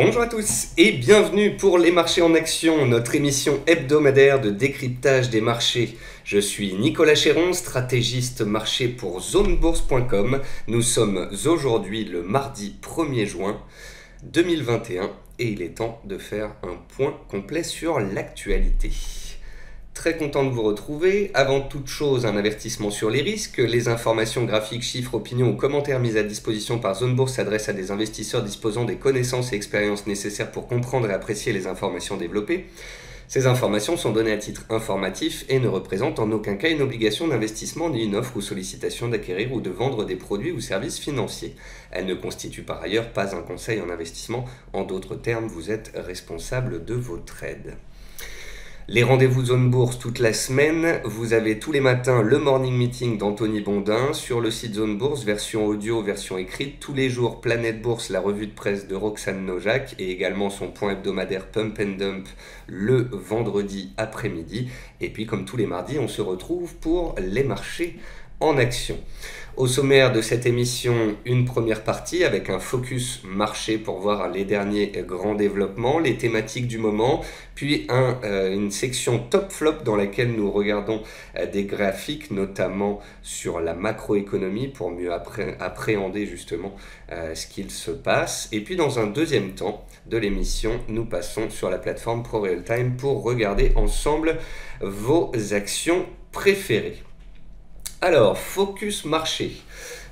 Bonjour à tous et bienvenue pour Les Marchés en Action, notre émission hebdomadaire de décryptage des marchés. Je suis Nicolas Chéron, stratégiste marché pour zonebourse.com. Nous sommes aujourd'hui le mardi 1er juin 2021 et il est temps de faire un point complet sur l'actualité. Très content de vous retrouver. Avant toute chose, un avertissement sur les risques. Les informations graphiques, chiffres, opinions ou commentaires mis à disposition par Zone Bourse s'adressent à des investisseurs disposant des connaissances et expériences nécessaires pour comprendre et apprécier les informations développées. Ces informations sont données à titre informatif et ne représentent en aucun cas une obligation d'investissement ni une offre ou sollicitation d'acquérir ou de vendre des produits ou services financiers. Elles ne constituent par ailleurs pas un conseil en investissement. En d'autres termes, vous êtes responsable de vos trades. Les rendez-vous Zone Bourse toute la semaine, vous avez tous les matins le morning meeting d'Anthony Bondin sur le site Zone Bourse, version audio, version écrite. Tous les jours, Planète Bourse, la revue de presse de Roxane Nojac et également son point hebdomadaire Pump and Dump le vendredi après-midi. Et puis comme tous les mardis, on se retrouve pour les marchés en action. Au sommaire de cette émission, une première partie avec un focus marché pour voir les derniers grands développements, les thématiques du moment, puis une section top flop dans laquelle nous regardons des graphiques, notamment sur la macroéconomie pour mieux appréhender justement ce qu'il se passe. Et puis dans un deuxième temps de l'émission, nous passons sur la plateforme ProRealTime pour regarder ensemble vos actions préférées. Alors, focus marché.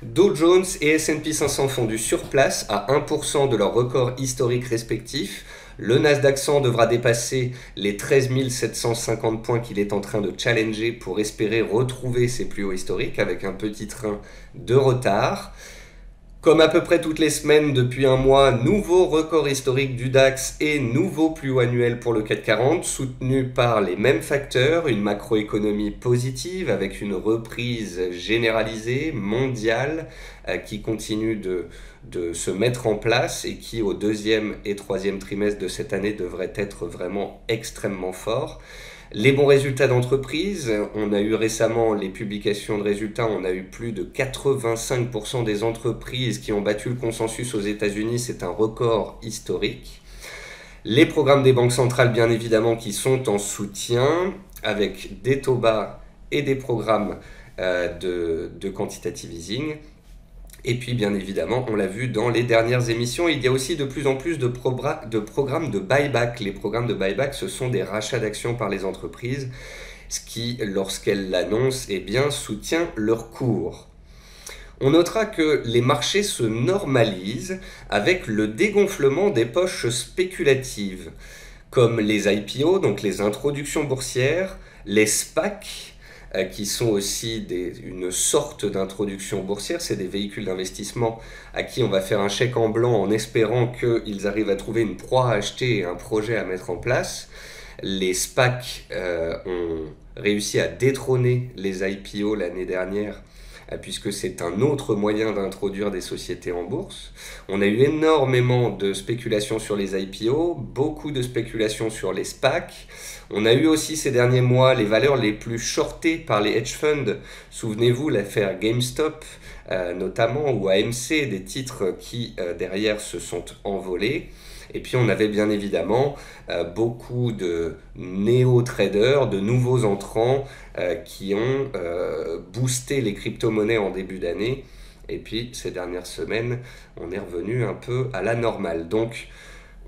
Dow Jones et S&P 500 font du surplace à 1% de leur record historique respectif. Le Nasdaq 100 devra dépasser les 13 750 points qu'il est en train de challenger pour espérer retrouver ses plus hauts historiques avec un petit train de retard. Comme à peu près toutes les semaines depuis un mois, nouveau record historique du DAX et nouveau plus haut annuel pour le CAC 40, soutenu par les mêmes facteurs, une macroéconomie positive avec une reprise généralisée, mondiale, qui continue de se mettre en place et qui au deuxième et troisième trimestre de cette année devrait être vraiment extrêmement fort. Les bons résultats d'entreprise, on a eu récemment les publications de résultats, on a eu plus de 85% des entreprises qui ont battu le consensus aux États-Unis, c'est un record historique. Les programmes des banques centrales, bien évidemment, qui sont en soutien, avec des taux bas et des programmes de quantitative easing. Et puis, bien évidemment, on l'a vu dans les dernières émissions, il y a aussi de plus en plus de programmes de buyback. Les programmes de buyback, ce sont des rachats d'actions par les entreprises, ce qui, lorsqu'elles l'annoncent, eh bien, soutient leur cours. On notera que les marchés se normalisent avec le dégonflement des poches spéculatives, comme les IPO, donc les introductions boursières, les SPAC, qui sont aussi une sorte d'introduction boursière. C'est des véhicules d'investissement à qui on va faire un chèque en blanc en espérant qu'ils arrivent à trouver une proie à acheter et un projet à mettre en place. Les SPAC ont réussi à détrôner les IPO l'année dernière, puisque c'est un autre moyen d'introduire des sociétés en bourse. On a eu énormément de spéculations sur les IPO, beaucoup de spéculations sur les SPAC. On a eu aussi ces derniers mois les valeurs les plus shortées par les hedge funds. Souvenez-vous l'affaire GameStop notamment, ou AMC, des titres qui derrière se sont envolés. Et puis on avait bien évidemment beaucoup de néo-traders, de nouveaux entrants qui ont boosté les crypto-monnaies en début d'année. Et puis ces dernières semaines, on est revenu un peu à la normale. Donc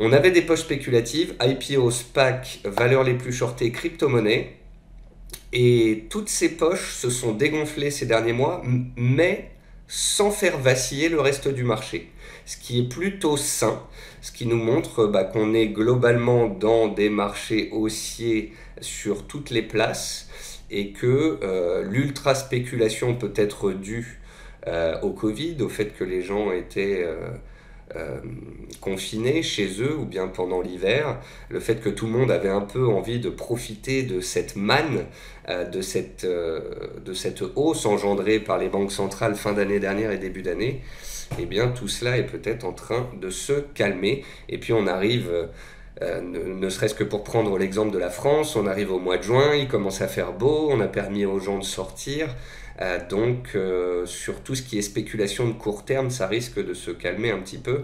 on avait des poches spéculatives, IPO, SPAC, valeurs les plus shortées, crypto-monnaies. Et toutes ces poches se sont dégonflées ces derniers mois, mais sans faire vaciller le reste du marché. Ce qui est plutôt sain, ce qui nous montre qu'on est globalement dans des marchés haussiers sur toutes les places et que l'ultra spéculation peut être due au Covid, au fait que les gens étaient confinés chez eux ou bien pendant l'hiver, le fait que tout le monde avait un peu envie de profiter de cette manne, de cette hausse engendrée par les banques centrales fin d'année dernière et début d'année. Eh bien tout cela est peut-être en train de se calmer. Et puis on arrive, ne serait-ce que pour prendre l'exemple de la France, on arrive au mois de juin, il commence à faire beau, on a permis aux gens de sortir. Donc sur tout ce qui est spéculation de court terme, ça risque de se calmer un petit peu.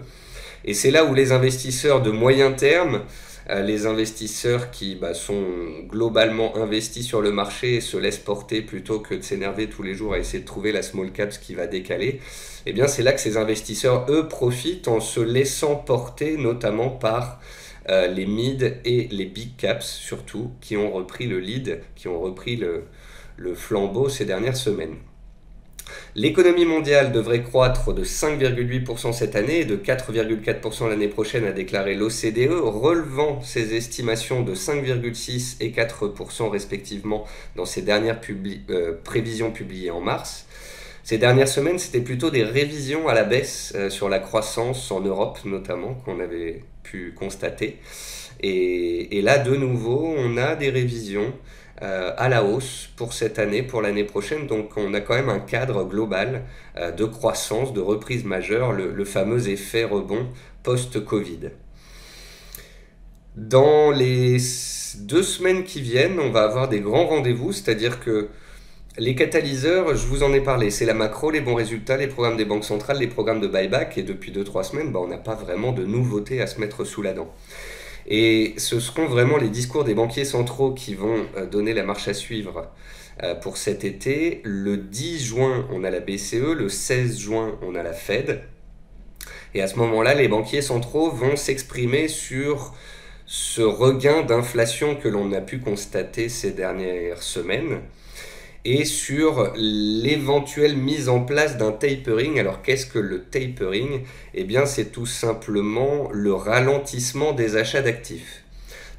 Et c'est là où les investisseurs de moyen terme, les investisseurs qui sont globalement investis sur le marché et se laissent porter plutôt que de s'énerver tous les jours à essayer de trouver la small cap qui va décaler, eh bien c'est là que ces investisseurs, eux, profitent en se laissant porter notamment par les mid et les big caps surtout, qui ont repris le lead, qui ont repris le flambeau ces dernières semaines. L'économie mondiale devrait croître de 5,8% cette année et de 4,4% l'année prochaine, a déclaré l'OCDE, relevant ses estimations de 5,6% et 4% respectivement dans ses dernières prévisions publiées en mars. Ces dernières semaines, c'était plutôt des révisions à la baisse sur la croissance en Europe notamment qu'on avait pu constater. Et là, de nouveau, on a des révisions à la hausse pour cette année, pour l'année prochaine. Donc on a quand même un cadre global de croissance, de reprise majeure, le fameux effet rebond post-Covid. Dans les 2 semaines qui viennent, on va avoir des grands rendez-vous, c'est-à-dire que les catalyseurs, je vous en ai parlé, c'est la macro, les bons résultats, les programmes des banques centrales, les programmes de buyback, et depuis 2-3 semaines, on n'a pas vraiment de nouveautés à se mettre sous la dent. Et ce seront vraiment les discours des banquiers centraux qui vont donner la marche à suivre pour cet été. Le 10 juin, on a la BCE, le 16 juin, on a la Fed. Et à ce moment-là, les banquiers centraux vont s'exprimer sur ce regain d'inflation que l'on a pu constater ces dernières semaines et sur l'éventuelle mise en place d'un tapering. Alors qu'est-ce que le tapering? Eh bien c'est tout simplement le ralentissement des achats d'actifs.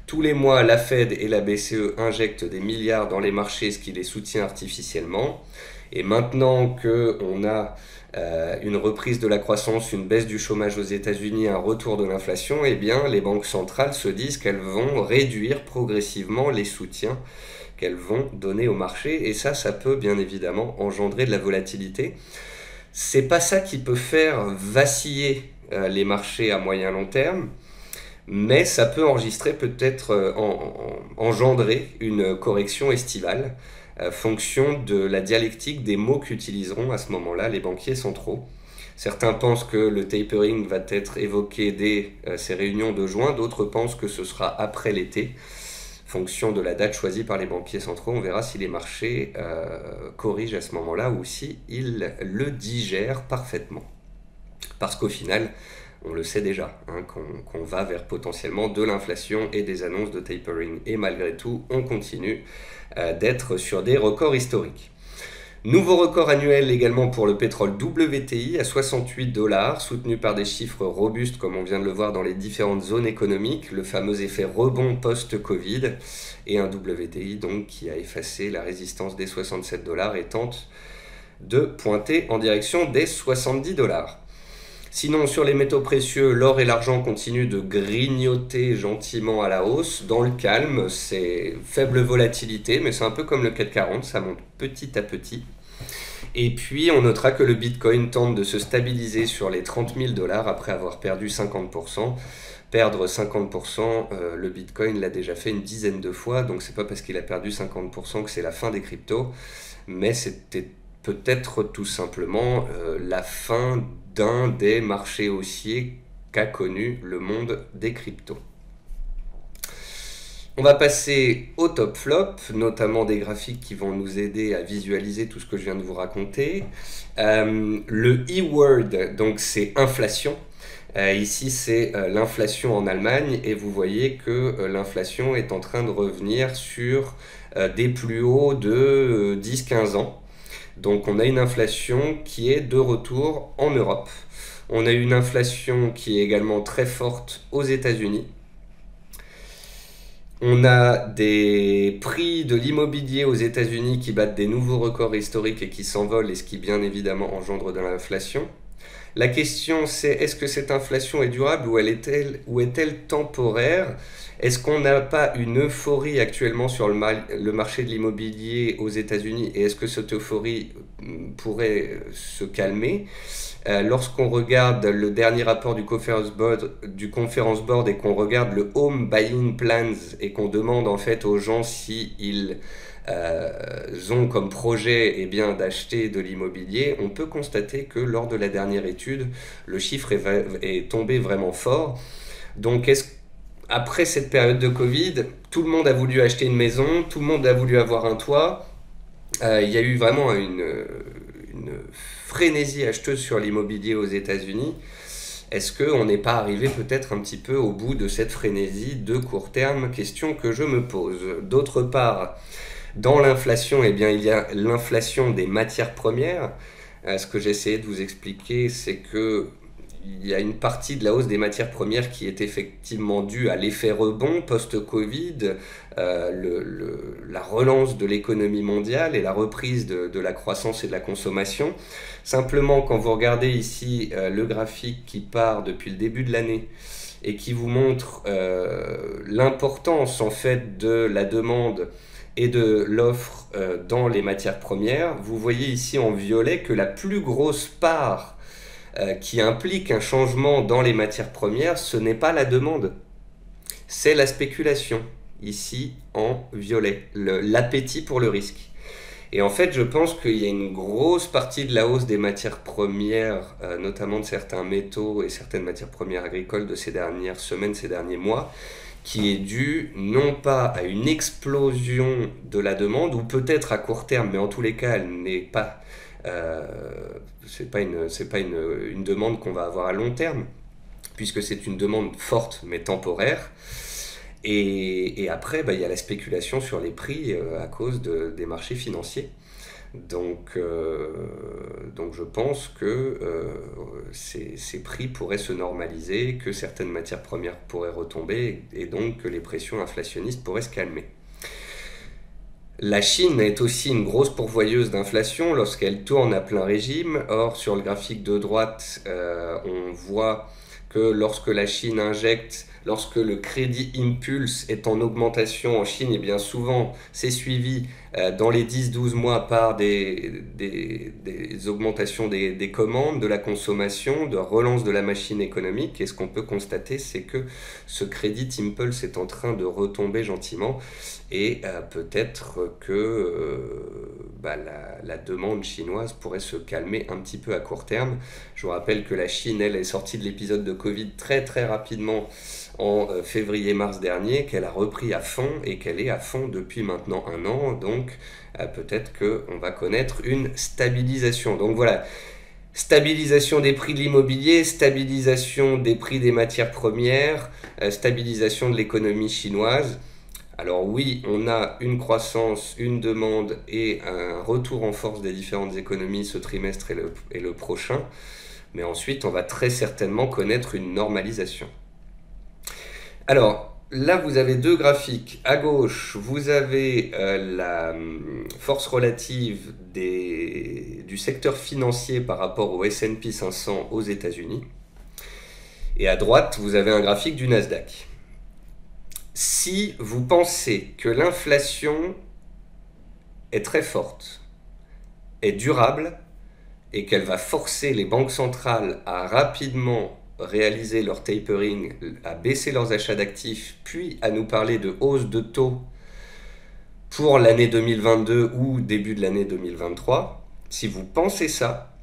Tous les mois, la Fed et la BCE injectent des milliards dans les marchés, ce qui les soutient artificiellement. Et maintenant qu'on a une reprise de la croissance, une baisse du chômage aux États-Unis, un retour de l'inflation, eh bien les banques centrales se disent qu'elles vont réduire progressivement les soutiens qu'elles vont donner au marché, et ça peut bien évidemment engendrer de la volatilité. C'est pas ça qui peut faire vaciller les marchés à moyen long terme, mais ça peut enregistrer peut-être engendrer une correction estivale, fonction de la dialectique des mots qu'utiliseront à ce moment-là les banquiers centraux. Certains pensent que le tapering va être évoqué dès ces réunions de juin, d'autres pensent que ce sera après l'été. Fonction de la date choisie par les banquiers centraux, on verra si les marchés corrigent à ce moment-là ou si ils le digèrent parfaitement. Parce qu'au final, on le sait déjà, qu'on va vers potentiellement de l'inflation et des annonces de tapering. Et malgré tout, on continue d'être sur des records historiques. Nouveau record annuel également pour le pétrole WTI à 68 $, soutenu par des chiffres robustes comme on vient de le voir dans les différentes zones économiques, le fameux effet rebond post-Covid, et un WTI donc qui a effacé la résistance des 67 $ et tente de pointer en direction des 70 $. Sinon, sur les métaux précieux, l'or et l'argent continuent de grignoter gentiment à la hausse. Dans le calme, c'est faible volatilité, mais c'est un peu comme le CAC 40, ça monte petit à petit. Et puis, on notera que le Bitcoin tente de se stabiliser sur les 30 000 $ après avoir perdu 50%. Perdre 50%, le Bitcoin l'a déjà fait une dizaine de fois, donc c'est pas parce qu'il a perdu 50% que c'est la fin des cryptos, mais c'était peut-être tout simplement la fin d'un des marchés haussiers qu'a connu le monde des cryptos. On va passer au top flop, notamment des graphiques qui vont nous aider à visualiser tout ce que je viens de vous raconter. Le E-word, donc c'est inflation. Ici, c'est l'inflation en Allemagne et vous voyez que l'inflation est en train de revenir sur des plus hauts de 10-15 ans. Donc on a une inflation qui est de retour en Europe. On a une inflation qui est également très forte aux États-Unis. On a des prix de l'immobilier aux États-Unis qui battent des nouveaux records historiques et qui s'envolent, et ce qui bien évidemment engendre de l'inflation. La question c'est, est-ce que cette inflation est durable ou est-elle temporaire? Est-ce qu'on n'a pas une euphorie actuellement sur le marché de l'immobilier aux États-Unis et est-ce que cette euphorie pourrait se calmer? Lorsqu'on regarde le dernier rapport Conference Board et qu'on regarde le Home Buying Plans et qu'on demande en fait aux gens si ils ont comme projet eh bien, d'acheter de l'immobilier, on peut constater que lors de la dernière étude, le chiffre est tombé vraiment fort. Donc après cette période de Covid, tout le monde a voulu acheter une maison, tout le monde a voulu avoir un toit. Il y a eu vraiment une frénésie acheteuse sur l'immobilier aux États-Unis. Est-ce qu'on n'est pas arrivé peut-être un petit peu au bout de cette frénésie de court terme? Question que je me pose. D'autre part, dans l'inflation, eh bien, il y a l'inflation des matières premières. Ce que j'ai essayé de vous expliquer, c'est que il y a une partie de la hausse des matières premières qui est effectivement due à l'effet rebond post-Covid, la relance de l'économie mondiale et la reprise de la croissance et de la consommation. Simplement, quand vous regardez ici le graphique qui part depuis le début de l'année et qui vous montre l'importance en fait de la demande et de l'offre dans les matières premières, vous voyez ici en violet que la plus grosse part qui implique un changement dans les matières premières, ce n'est pas la demande, c'est la spéculation, ici en violet, l'appétit pour le risque. Et en fait, je pense qu'il y a une grosse partie de la hausse des matières premières, notamment de certains métaux et certaines matières premières agricoles de ces dernières semaines, ces derniers mois, qui est due non pas à une explosion de la demande, ou peut-être à court terme, mais en tous les cas, elle n'est pas... c'est pas une demande qu'on va avoir à long terme, puisque c'est une demande forte mais temporaire. Et après, il y a la spéculation sur les prix à cause des marchés financiers. Donc je pense que ces prix pourraient se normaliser, que certaines matières premières pourraient retomber et donc que les pressions inflationnistes pourraient se calmer. La Chine est aussi une grosse pourvoyeuse d'inflation lorsqu'elle tourne à plein régime. Or, sur le graphique de droite, on voit que lorsque la Chine injecte, lorsque le crédit impulse est en augmentation en Chine, et bien souvent c'est suivi dans les 10-12 mois par des augmentations des commandes, de la consommation, de relance de la machine économique. Et ce qu'on peut constater, c'est que ce crédit impulse est en train de retomber gentiment et peut-être que la demande chinoise pourrait se calmer un petit peu à court terme. Je vous rappelle que la Chine, elle, est sortie de l'épisode de Covid très très rapidement en février-mars dernier, qu'elle a repris à fond et qu'elle est à fond depuis maintenant un an. Donc peut-être qu'on va connaître une stabilisation. Donc voilà, stabilisation des prix de l'immobilier, stabilisation des prix des matières premières, stabilisation de l'économie chinoise. Alors oui, on a une croissance, une demande et un retour en force des différentes économies ce trimestre et le prochain. Mais ensuite, on va très certainement connaître une normalisation. Alors, là, vous avez deux graphiques. À gauche, vous avez la force relative du secteur financier par rapport au S&P 500 aux États-Unis. Et à droite, vous avez un graphique du Nasdaq. Si vous pensez que l'inflation est très forte, est durable, et qu'elle va forcer les banques centrales à rapidement réaliser leur tapering, à baisser leurs achats d'actifs, puis à nous parler de hausse de taux pour l'année 2022 ou début de l'année 2023, si vous pensez ça,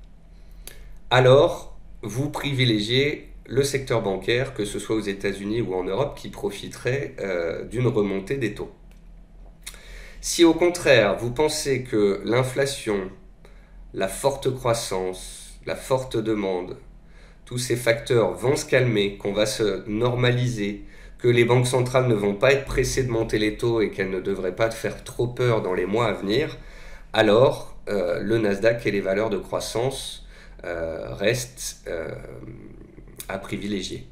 alors vous privilégiez le secteur bancaire, que ce soit aux États-Unis ou en Europe, qui profiterait d'une remontée des taux. Si au contraire, vous pensez que l'inflation, la forte croissance, la forte demande, tous ces facteurs vont se calmer, qu'on va se normaliser, que les banques centrales ne vont pas être pressées de monter les taux et qu'elles ne devraient pas faire trop peur dans les mois à venir, alors le Nasdaq et les valeurs de croissance restent à privilégier.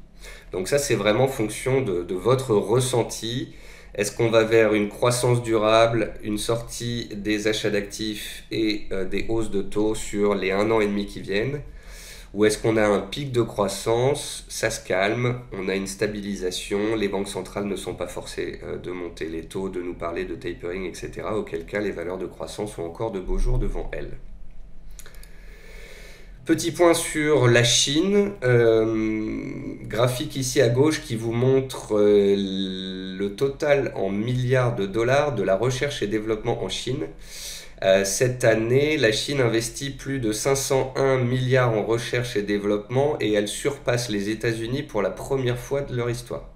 Donc ça, c'est vraiment fonction de votre ressenti. Est-ce qu'on va vers une croissance durable, une sortie des achats d'actifs et des hausses de taux sur les 1 an et demi qui viennent? Ou est-ce qu'on a un pic de croissance, ça se calme, on a une stabilisation, les banques centrales ne sont pas forcées de monter les taux, de nous parler de tapering, etc. Auquel cas les valeurs de croissance ont encore de beaux jours devant elles. Petit point sur la Chine, graphique ici à gauche qui vous montre le total en milliards de dollars de la recherche et développement en Chine. Cette année, la Chine investit plus de 501 milliards en recherche et développement et elle surpasse les États-Unis pour la première fois de leur histoire.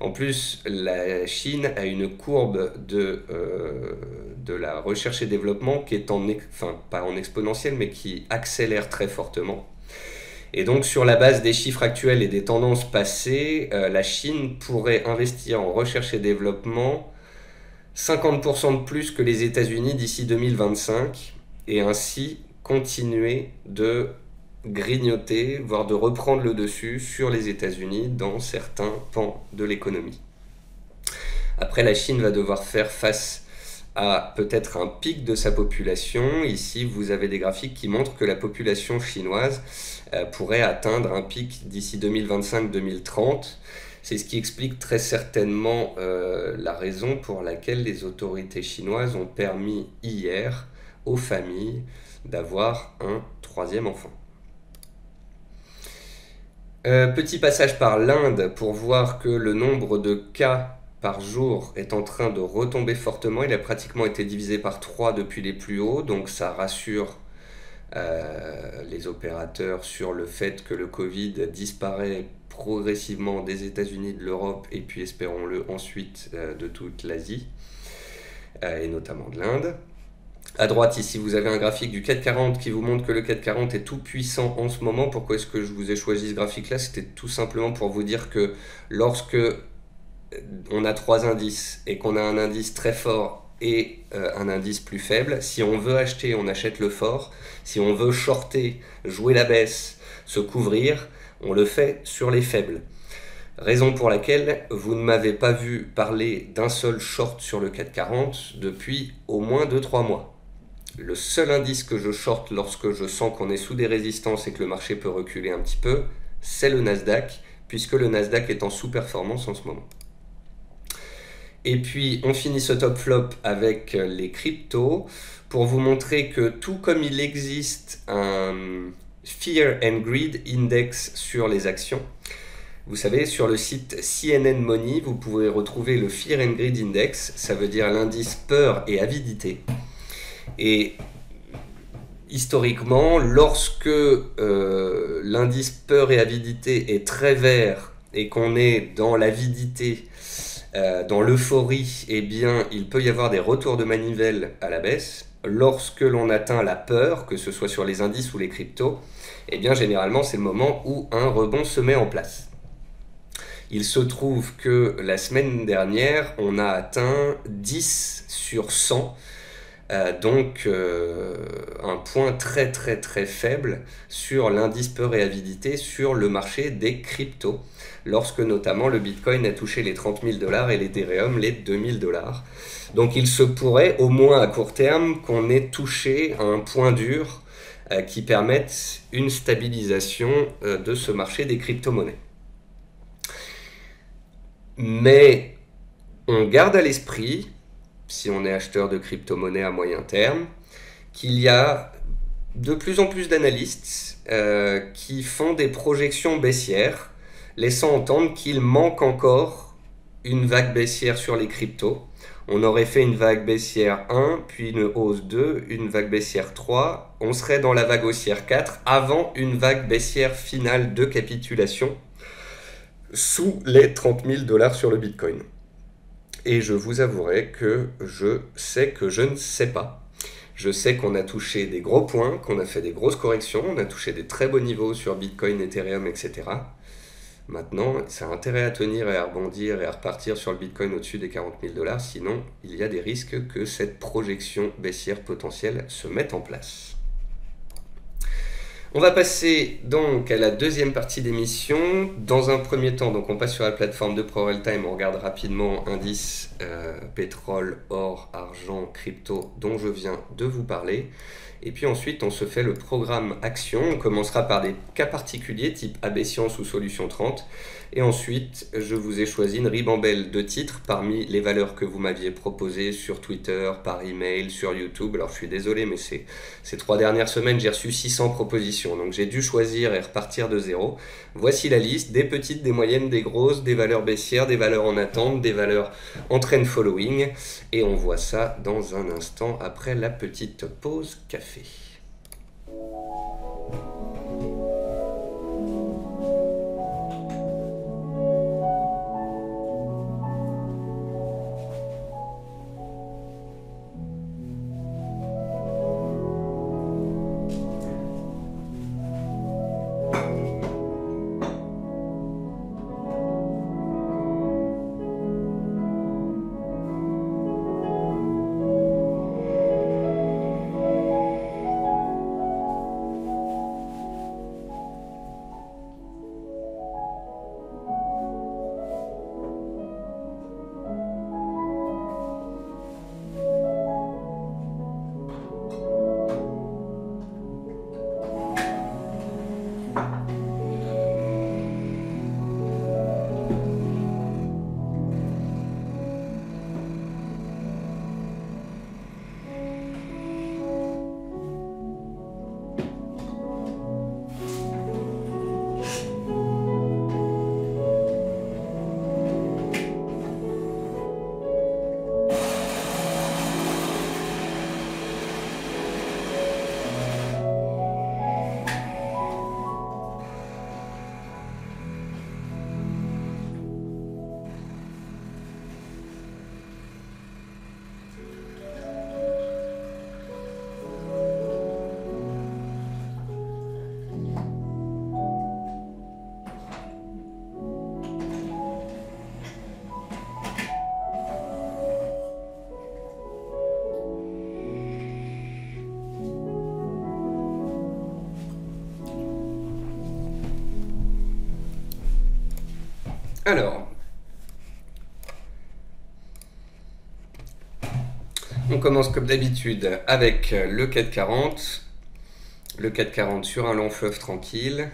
En plus, la Chine a une courbe de la recherche et développement qui est pas en exponentielle, mais qui accélère très fortement. Et donc, sur la base des chiffres actuels et des tendances passées, la Chine pourrait investir en recherche et développement 50% de plus que les États-Unis d'ici 2025 et ainsi continuer de grignoter, voire de reprendre le dessus sur les États-Unis dans certains pans de l'économie. Après, la Chine va devoir faire face à peut-être un pic de sa population. Ici, vous avez des graphiques qui montrent que la population chinoise pourrait atteindre un pic d'ici 2025-2030. C'est ce qui explique très certainement la raison pour laquelle les autorités chinoises ont permis hier aux familles d'avoir un troisième enfant. Petit passage par l'Inde pour voir que le nombre de cas par jour est en train de retomber fortement. Il a pratiquement été divisé par 3 depuis les plus hauts, donc ça rassure les opérateurs sur le fait que le Covid disparaît progressivement des États-Unis, de l'Europe et puis espérons-le ensuite de toute l'Asie et notamment de l'Inde. À droite ici vous avez un graphique du CAC 40 qui vous montre que le CAC 40 est tout puissant en ce moment. Pourquoi est-ce que je vous ai choisi ce graphique là? C'était tout simplement pour vous dire que lorsque on a 3 indices et qu'on a un indice très fort et un indice plus faible, si on veut acheter, on achète le fort. Si on veut shorter, jouer la baisse, se couvrir, on le fait sur les faibles. Raison pour laquelle vous ne m'avez pas vu parler d'un seul short sur le CAC 40 depuis au moins 2-3 mois. Le seul indice que je short lorsque je sens qu'on est sous des résistances et que le marché peut reculer un petit peu, c'est le Nasdaq, puisque le Nasdaq est en sous-performance en ce moment. Et puis on finit ce top flop avec les cryptos pour vous montrer que tout comme il existe un Fear and Greed Index sur les actions, vous savez, sur le site CNN Money, vous pouvez retrouver le Fear and Greed Index, ça veut dire l'indice peur et avidité. Et historiquement, lorsque l'indice peur et avidité est très vert et qu'on est dans l'avidité, dans l'euphorie, eh bien, il peut y avoir des retours de manivelle à la baisse. Lorsque l'on atteint la peur, que ce soit sur les indices ou les cryptos, eh bien, généralement, c'est le moment où un rebond se met en place. Il se trouve que la semaine dernière, on a atteint 10 sur 100, donc un point très très très faible sur l'indice peur et avidité sur le marché des cryptos, lorsque notamment le Bitcoin a touché les 30 000 $ et l'Ethereum les 2 000 $. Donc il se pourrait, au moins à court terme, qu'on ait touché un point dur qui permette une stabilisation de ce marché des crypto-monnaies. Mais on garde à l'esprit, si on est acheteur de crypto-monnaies à moyen terme, qu'il y a de plus en plus d'analystes qui font des projections baissières, laissant entendre qu'il manque encore une vague baissière sur les cryptos. On aurait fait une vague baissière 1, puis une hausse 2, une vague baissière 3. On serait dans la vague haussière 4 avant une vague baissière finale de capitulation sous les 30 000 $ sur le Bitcoin. Et je vous avouerai que je sais que je ne sais pas. Je sais qu'on a touché des gros points, qu'on a fait des grosses corrections, on a touché des très beaux niveaux sur Bitcoin, Ethereum, etc. Maintenant, ça a intérêt à tenir et à rebondir et à repartir sur le Bitcoin au-dessus des 40 000 $, sinon il y a des risques que cette projection baissière potentielle se mette en place. On va passer donc à la deuxième partie d'émission. Dans un premier temps, donc on passe sur la plateforme de ProRealTime, on regarde rapidement indice pétrole, or, argent, crypto dont je viens de vous parler. Et puis ensuite, on se fait le programme action. On commencera par des cas particuliers type AB Science ou Solution 30. Et ensuite, je vous ai choisi une ribambelle de titres parmi les valeurs que vous m'aviez proposées sur Twitter, par email, sur YouTube. Alors je suis désolé, mais ces 3 dernières semaines, j'ai reçu 600 propositions. Donc j'ai dû choisir et repartir de zéro. Voici la liste des petites, des moyennes, des grosses, des valeurs baissières, des valeurs en attente, des valeurs en trend following. Et on voit ça dans un instant après la petite pause café. Alors, on commence comme d'habitude avec le CAC 40. Le CAC 40 sur un long fleuve tranquille.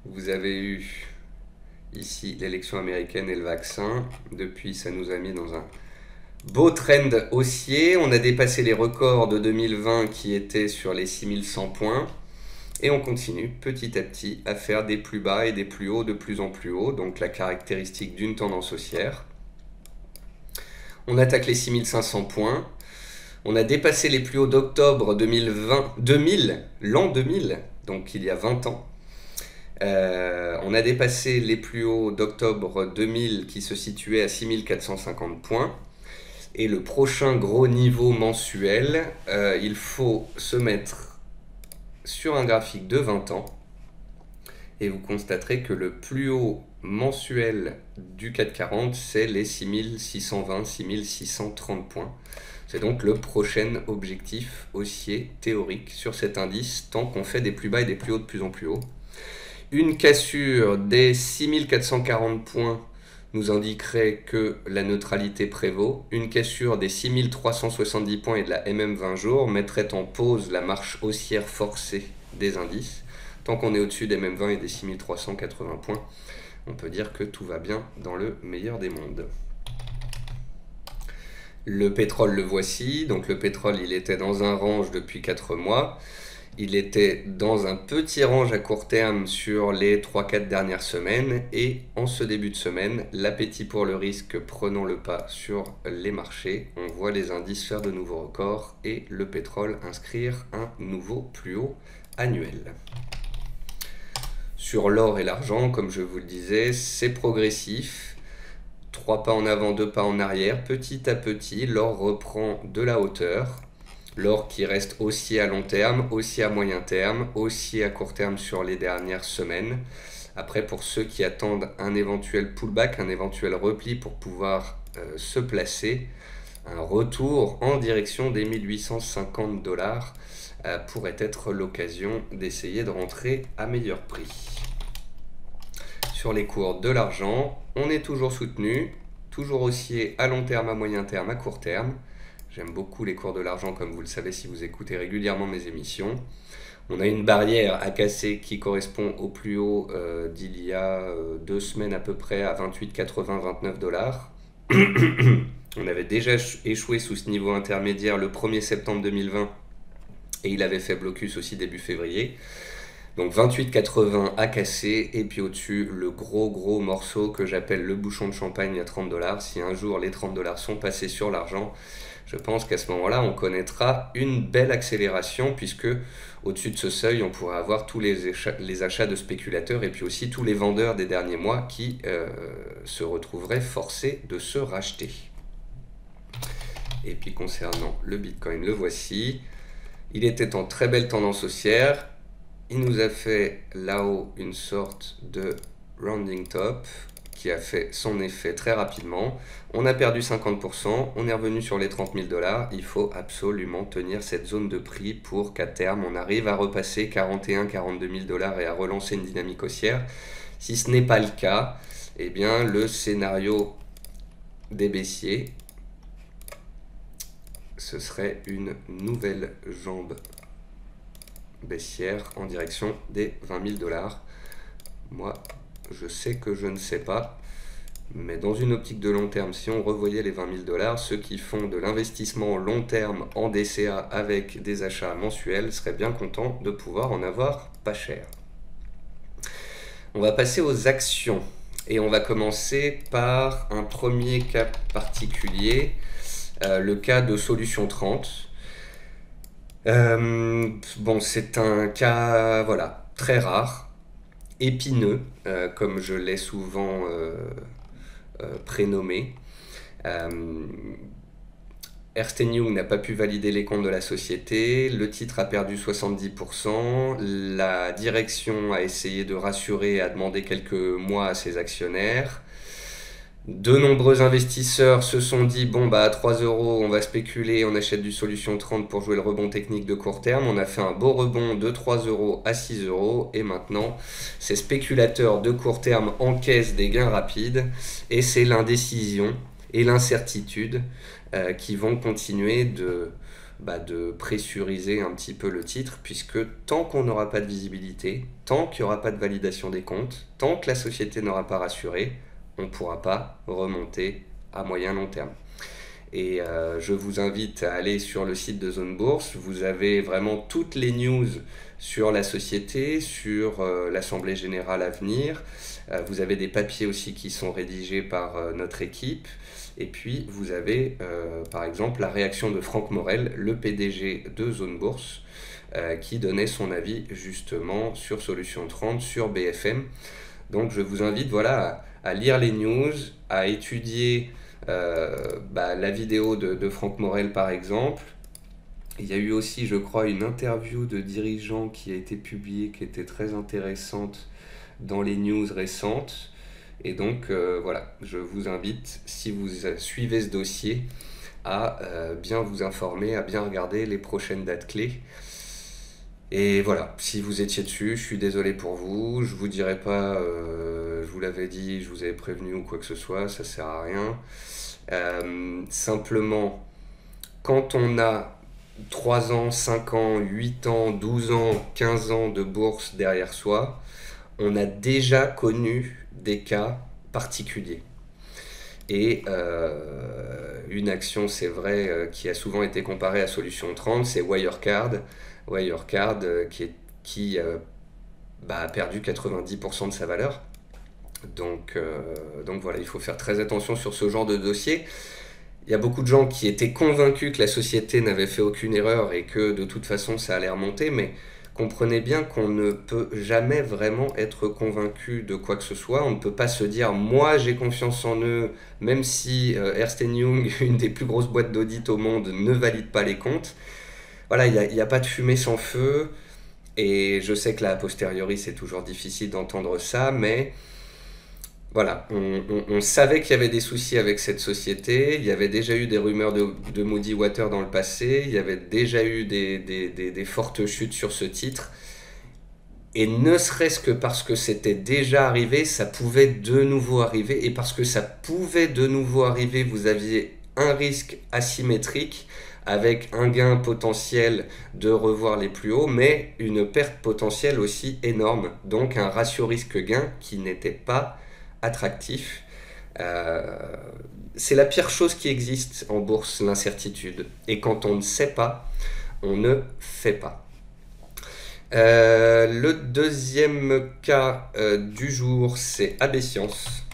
Vous avez eu ici l'élection américaine et le vaccin. Depuis, ça nous a mis dans un beau trend haussier. On a dépassé les records de 2020 qui étaient sur les 6100 points. Et on continue petit à petit à faire des plus bas et des plus hauts de plus en plus hauts, donc la caractéristique d'une tendance haussière. On attaque les 6500 points. On a dépassé les plus hauts d'octobre 2000, l'an 2000, donc il y a 20 ans. On a dépassé les plus hauts d'octobre 2000 qui se situaient à 6450 points. Et le prochain gros niveau mensuel, il faut se mettre sur un graphique de 20 ans et vous constaterez que le plus haut mensuel du CAC 40 c'est les 6620, 6630 points. C'est donc le prochain objectif haussier théorique sur cet indice tant qu'on fait des plus bas et des plus hauts de plus en plus haut. Une cassure des 6440 points nous indiquerait que la neutralité prévaut. Une cassure des 6370 points et de la MM 20 jours mettrait en pause la marche haussière forcée des indices. Tant qu'on est au-dessus des MM 20 et des 6380 points, on peut dire que tout va bien dans le meilleur des mondes. Le pétrole, le voici. Donc le pétrole, il était dans un range depuis 4 mois. Il était dans un petit range à court terme sur les 3-4 dernières semaines et en ce début de semaine, l'appétit pour le risque prenant le pas sur les marchés, on voit les indices faire de nouveaux records et le pétrole inscrire un nouveau plus haut annuel. Sur l'or et l'argent, comme je vous le disais, c'est progressif. 3 pas en avant, 2 pas en arrière. Petit à petit, l'or reprend de la hauteur. L'or qui reste haussier à long terme, haussier à moyen terme, haussier à court terme sur les dernières semaines. Après, pour ceux qui attendent un éventuel pullback, un éventuel repli pour pouvoir se placer, un retour en direction des 1850 $, pourrait être l'occasion d'essayer de rentrer à meilleur prix. Sur les cours de l'argent, on est toujours soutenu, toujours haussier à long terme, à moyen terme, à court terme. J'aime beaucoup les cours de l'argent, comme vous le savez si vous écoutez régulièrement mes émissions. On a une barrière à casser qui correspond au plus haut d'il y a 2 semaines à peu près à 28,80, $29. On avait déjà échoué sous ce niveau intermédiaire le 1er septembre 2020 et il avait fait blocus aussi début février. Donc 28,80 à casser, et puis au-dessus le gros morceau que j'appelle le bouchon de champagne à $30. Si un jour les $30 sont passés sur l'argent, je pense qu'à ce moment-là on connaîtra une belle accélération, puisque au-dessus de ce seuil on pourra avoir tous les achats de spéculateurs et puis aussi tous les vendeurs des derniers mois qui se retrouveraient forcés de se racheter. Et puis concernant le Bitcoin, le voici. Il était en très belle tendance haussière. Il nous a fait là-haut une sorte de rounding top qui a fait son effet très rapidement. On a perdu 50%, on est revenu sur les 30 000 $. Il faut absolument tenir cette zone de prix pour qu'à terme on arrive à repasser 41 42 000 $ et à relancer une dynamique haussière. Si ce n'est pas le cas, eh bien le scénario des baissiers, ce serait une nouvelle jambe baissière en direction des 20 000 $. Moi, je sais que je ne sais pas, mais dans une optique de long terme, si on revoyait les 20 000 $, ceux qui font de l'investissement long terme en DCA avec des achats mensuels seraient bien contents de pouvoir en avoir pas cher. On va passer aux actions et on va commencer par un premier cas particulier, le cas de Solution 30. Bon, c'est un cas très rare, épineux, comme je l'ai souvent prénommé. Ernst & Young n'a pas pu valider les comptes de la société, le titre a perdu 70%, la direction a essayé de rassurer et a demandé quelques mois à ses actionnaires. De nombreux investisseurs se sont dit bon bah à 3 € on va spéculer, on achète du Solution 30 pour jouer le rebond technique de court terme. On a fait un beau rebond de 3 € à 6 € et maintenant ces spéculateurs de court terme encaissent des gains rapides et c'est l'indécision et l'incertitude qui vont continuer de pressuriser un petit peu le titre, puisque tant qu'on n'aura pas de visibilité, tant qu'il n'y aura pas de validation des comptes, tant que la société n'aura pas rassuré, on ne pourra pas remonter à moyen long terme. Et je vous invite à aller sur le site de Zone Bourse. Vous avez vraiment toutes les news sur la société, sur l'Assemblée Générale à venir. Vous avez des papiers aussi qui sont rédigés par notre équipe. Et puis vous avez par exemple la réaction de Franck Morel, le PDG de Zone Bourse, qui donnait son avis justement sur Solution 30, sur BFM. Donc je vous invite à lire les news, à étudier la vidéo de Franck Morel par exemple. Il y a eu aussi, je crois, une interview de dirigeant qui a été publiée, qui était très intéressante dans les news récentes. Et donc je vous invite, si vous suivez ce dossier, à bien vous informer, à bien regarder les prochaines dates clés. Et voilà, si vous étiez dessus, je suis désolé pour vous, je vous dirai pas, je vous l'avais dit, je vous avais prévenu ou quoi que ce soit, ça sert à rien. Simplement, quand on a 3 ans, 5 ans, 8 ans, 12 ans, 15 ans de bourse derrière soi, on a déjà connu des cas particuliers. Et une action, c'est vrai, qui a souvent été comparée à Solution 30, c'est Wirecard. Wirecard qui a perdu 90% de sa valeur. Donc voilà, il faut faire très attention sur ce genre de dossier. Il y a beaucoup de gens qui étaient convaincus que la société n'avait fait aucune erreur et que de toute façon ça allait remonter, mais comprenez bien qu'on ne peut jamais vraiment être convaincu de quoi que ce soit. On ne peut pas se dire « moi j'ai confiance en eux », même si Ernst & Young, une des plus grosses boîtes d'audit au monde, ne valide pas les comptes. Voilà, il n'y a pas de fumée sans feu, et je sais que là, a posteriori, c'est toujours difficile d'entendre ça, mais Voilà, on savait qu'il y avait des soucis avec cette société, il y avait déjà eu des rumeurs de Muddy Water dans le passé, il y avait déjà eu des fortes chutes sur ce titre, et ne serait-ce que parce que c'était déjà arrivé, ça pouvait de nouveau arriver, et parce que ça pouvait de nouveau arriver, vous aviez un risque asymétrique avec un gain potentiel de revoir les plus hauts, mais une perte potentielle aussi énorme, donc un ratio risque-gain qui n'était pas attractif. Euh, c'est la pire chose qui existe en bourse, l'incertitude. Et quand on ne sait pas, on ne fait pas. Le deuxième cas du jour, c'est AB Science.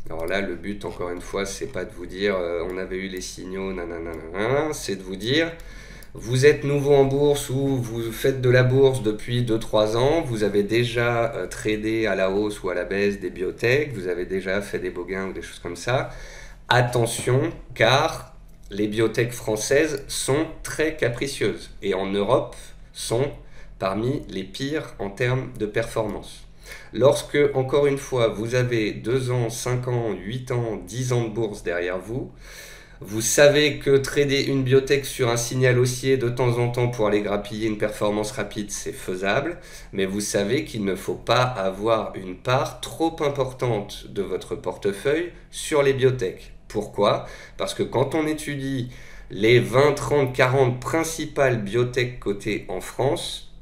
Alors là, le but, encore une fois, c'est pas de vous dire on avait eu les signaux, nanana, c'est de vous dire vous êtes nouveau en bourse ou vous faites de la bourse depuis 2-3 ans, vous avez déjà tradé à la hausse ou à la baisse des biotech, vous avez déjà fait des beaux gains ou des choses comme ça. Attention, car les biotech françaises sont très capricieuses et en Europe sont parmi les pires en termes de performance. Lorsque, encore une fois, vous avez 2 ans, 5 ans, 8 ans, 10 ans de bourse derrière vous, vous savez que trader une biotech sur un signal haussier de temps en temps pour aller grappiller une performance rapide, c'est faisable, mais vous savez qu'il ne faut pas avoir une part trop importante de votre portefeuille sur les biotech. Pourquoi? Parce que quand on étudie les 20, 30, 40 principales biotech cotées en France,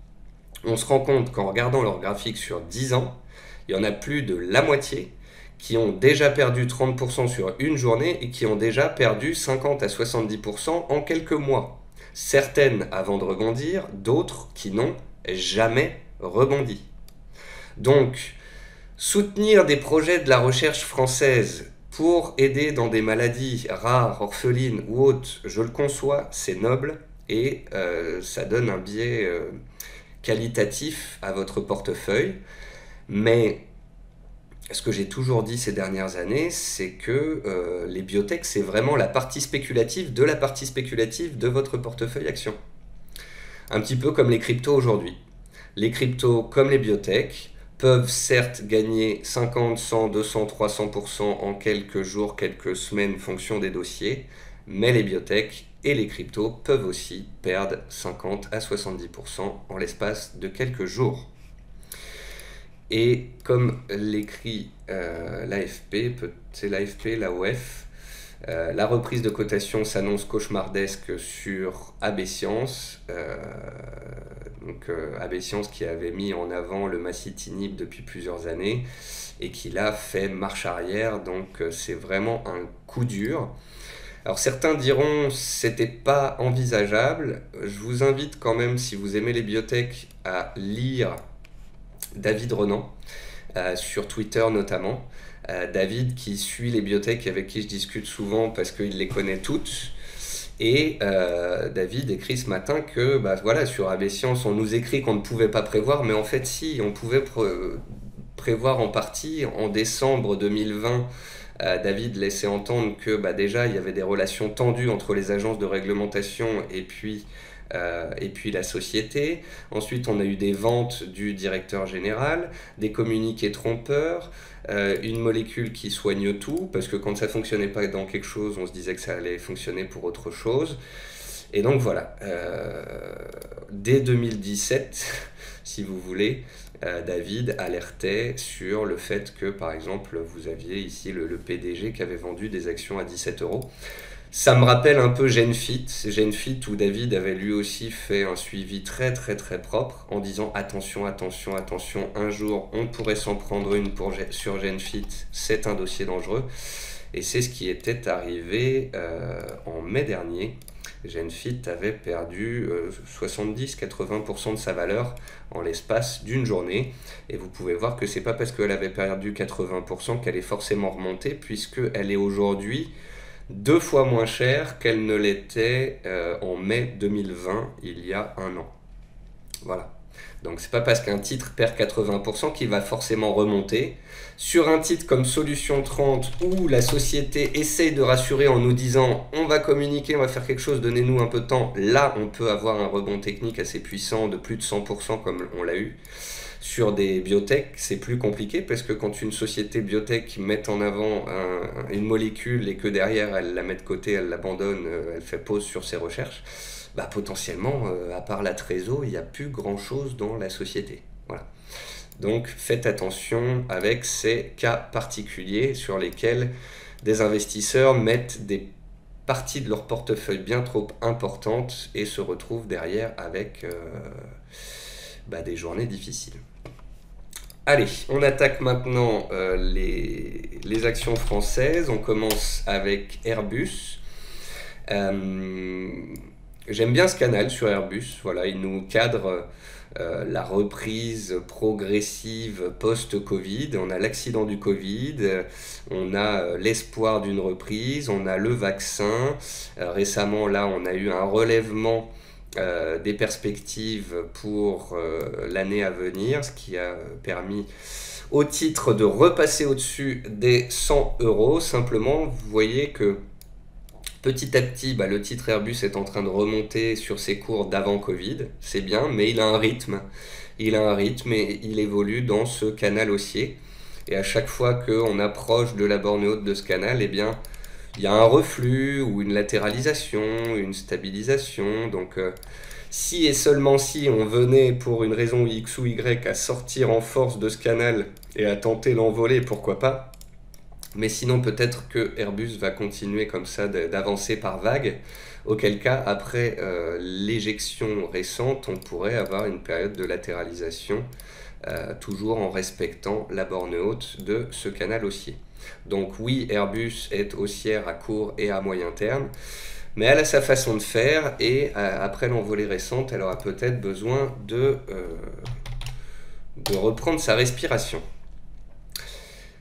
on se rend compte qu'en regardant leur graphique sur 10 ans, il y en a plus de la moitié qui ont déjà perdu 30% sur une journée et qui ont déjà perdu 50 à 70% en quelques mois. Certaines avant de rebondir, d'autres qui n'ont jamais rebondi. Donc, soutenir des projets de la recherche française pour aider dans des maladies rares, orphelines ou autres, je le conçois, c'est noble et ça donne un biais qualitatif à votre portefeuille. Mais ce que j'ai toujours dit ces dernières années, c'est que les biotech, c'est vraiment la partie spéculative de votre portefeuille action. Un petit peu comme les cryptos aujourd'hui. Les cryptos, comme les biotech, peuvent certes gagner 50, 100, 200, 300% en quelques jours, quelques semaines, en fonction des dossiers, mais les biotech et les cryptos peuvent aussi perdre 50 à 70% en l'espace de quelques jours. Et comme l'écrit l'AFP, c'est l'AFP, l'AOF, la reprise de cotation s'annonce cauchemardesque sur AB Science. AB Science qui avait mis en avant le massitinib depuis plusieurs années et qui là fait marche arrière, donc c'est vraiment un coup dur. Alors certains diront c'était pas envisageable. Je vous invite quand même, si vous aimez les biotech, à lire David Renan, sur Twitter notamment. David qui suit les biotech avec qui je discute souvent parce qu'il les connaît toutes. Et David écrit ce matin que voilà, sur AB Science, on nous écrit qu'on ne pouvait pas prévoir, mais en fait si, on pouvait prévoir en partie. En décembre 2020, David laissait entendre que déjà il y avait des relations tendues entre les agences de réglementation et puis la société. Ensuite, on a eu des ventes du directeur général, des communiqués trompeurs, une molécule qui soigne tout, parce que quand ça ne fonctionnait pas dans quelque chose, on se disait que ça allait fonctionner pour autre chose. Et donc voilà, dès 2017, si vous voulez, David alertait sur le fait que, par exemple, vous aviez ici le PDG qui avait vendu des actions à 17 euros. Ça me rappelle un peu Genfit où David avait lui aussi fait un suivi très très très propre en disant attention, attention, attention, un jour on pourrait s'en prendre une sur Genfit, c'est un dossier dangereux. Et c'est ce qui était arrivé en mai dernier. Genfit avait perdu 70-80% de sa valeur en l'espace d'une journée. Et vous pouvez voir que c'est pas parce qu'elle avait perdu 80% qu'elle est forcément remontée, puisqu'elle est aujourd'hui 2 fois moins chère qu'elle ne l'était en mai 2020, il y a un an. Voilà. Donc c'est pas parce qu'un titre perd 80% qu'il va forcément remonter. Sur un titre comme Solution 30, où la société essaye de rassurer en nous disant on va communiquer, on va faire quelque chose, donnez-nous un peu de temps, là on peut avoir un rebond technique assez puissant de plus de 100% comme on l'a eu. Sur des biotech, c'est plus compliqué parce que quand une société biotech met en avant une molécule et que derrière elle la met de côté, elle l'abandonne, elle fait pause sur ses recherches, bah potentiellement, à part la trésor, il n'y a plus grand-chose dans la société. Voilà. Donc faites attention avec ces cas particuliers sur lesquels des investisseurs mettent des parties de leur portefeuille bien trop importantes et se retrouvent derrière avec des journées difficiles. Allez, on attaque maintenant les actions françaises. On commence avec Airbus. J'aime bien ce canal sur Airbus. Voilà, il nous cadre la reprise progressive post-Covid. On a l'accident du Covid, on a l'espoir d'une reprise, on a le vaccin. Récemment, là, on a eu un relèvement des perspectives pour l'année à venir, ce qui a permis au titre de repasser au-dessus des 100 euros. Simplement, vous voyez que petit à petit, le titre Airbus est en train de remonter sur ses cours d'avant Covid. C'est bien, mais il a un rythme. Il a un rythme et il évolue dans ce canal haussier. Et à chaque fois qu'on approche de la borne haute de ce canal, eh bien, il y a un reflux ou une latéralisation, une stabilisation. Donc, si et seulement si on venait pour une raison X ou Y à sortir en force de ce canal et à tenter l'envolée, pourquoi pas. Mais sinon, peut-être que Airbus va continuer comme ça d'avancer par vagues, auquel cas, après l'éjection récente, on pourrait avoir une période de latéralisation, toujours en respectant la borne haute de ce canal haussier. Donc oui, Airbus est haussière à court et à moyen terme, mais elle a sa façon de faire et après l'envolée récente, elle aura peut-être besoin de reprendre sa respiration.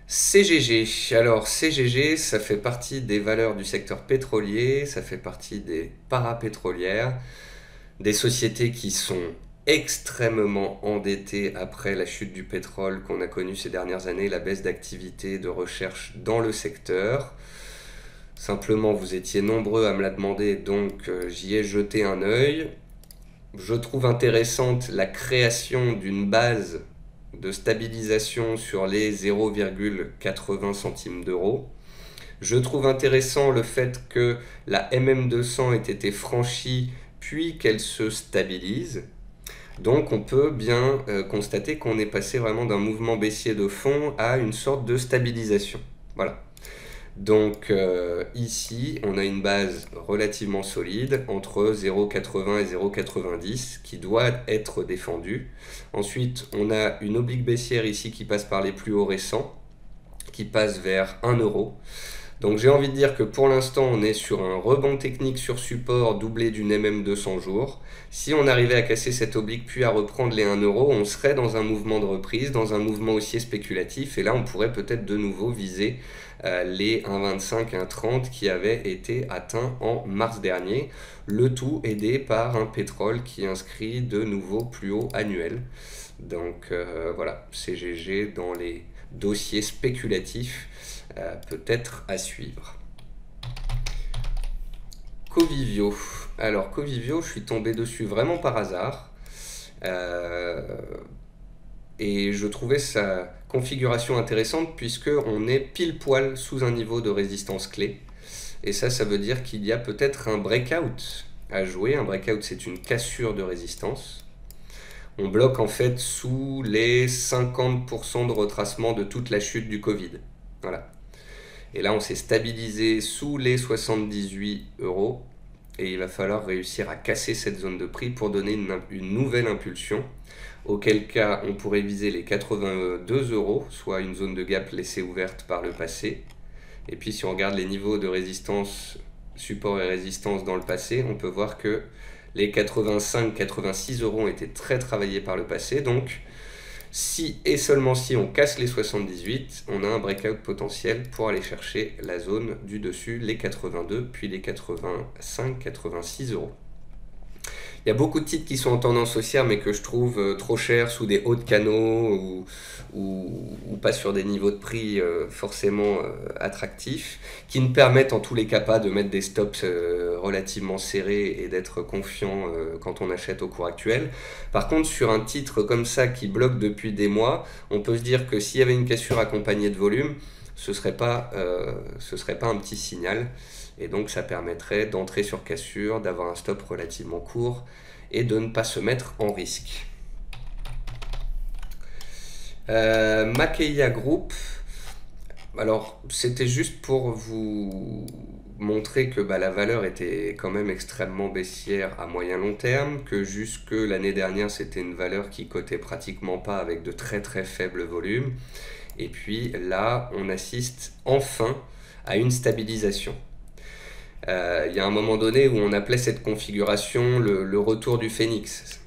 CGG, alors CGG, ça fait partie des valeurs du secteur pétrolier, ça fait partie des parapétrolières, des sociétés qui sont extrêmement endettées après la chute du pétrole qu'on a connue ces dernières années, la baisse d'activité de recherche dans le secteur. Simplement, vous étiez nombreux à me la demander, donc j'y ai jeté un œil. Je trouve intéressante la création d'une base de stabilisation sur les 0,80 centimes d'euros. Je trouve intéressant le fait que la MM200 ait été franchie puis qu'elle se stabilise. Donc on peut bien constater qu'on est passé vraiment d'un mouvement baissier de fond à une sorte de stabilisation. Voilà. Donc ici, on a une base relativement solide entre 0,80 et 0,90 qui doit être défendue. Ensuite, on a une oblique baissière ici qui passe par les plus hauts récents, qui passe vers 1 euro. Donc j'ai envie de dire que pour l'instant, on est sur un rebond technique sur support doublé d'une MM de 100 jours. Si on arrivait à casser cette oblique puis à reprendre les 1 euro, on serait dans un mouvement de reprise, dans un mouvement haussier spéculatif. Et là, on pourrait peut-être de nouveau viser les 1,25 et 1,30 qui avaient été atteints en mars dernier. Le tout aidé par un pétrole qui inscrit de nouveaux plus hauts annuels. Donc voilà, CGG dans les dossiers spéculatifs. Peut-être à suivre. Covivio. Alors Covivio, je suis tombé dessus vraiment par hasard. Et je trouvais sa configuration intéressante puisque on est pile poil sous un niveau de résistance clé. Et ça veut dire qu'il y a peut-être un breakout à jouer. Un breakout, c'est une cassure de résistance. On bloque en fait sous les 50% de retracement de toute la chute du Covid. Voilà. Et là, on s'est stabilisé sous les 78 euros. Et il va falloir réussir à casser cette zone de prix pour donner une nouvelle impulsion. Auquel cas, on pourrait viser les 82 euros, soit une zone de gap laissée ouverte par le passé. Et puis, si on regarde les niveaux de résistance, support et résistance dans le passé, on peut voir que les 85-86 euros ont été très travaillés par le passé. Donc, si et seulement si on casse les 78, on a un breakout potentiel pour aller chercher la zone du dessus, les 82, puis les 85-86 euros. Il y a beaucoup de titres qui sont en tendance haussière, mais que je trouve trop chers, sous des hauts de canaux ou pas sur des niveaux de prix forcément attractifs, qui ne permettent en tous les cas pas de mettre des stops relativement serrés et d'être confiant quand on achète au cours actuel. Par contre, sur un titre comme ça qui bloque depuis des mois, on peut se dire que s'il y avait une cassure accompagnée de volume, ce serait pas un petit signal. Et donc ça permettrait d'entrer sur cassure, d'avoir un stop relativement court et de ne pas se mettre en risque. Makeia Group, alors c'était juste pour vous montrer que la valeur était quand même extrêmement baissière à moyen long terme, que jusque l'année dernière c'était une valeur qui cotait pratiquement pas avec de très très faibles volumes. Et puis là on assiste enfin à une stabilisation. Il y a un moment donné où on appelait cette configuration le retour du phénix.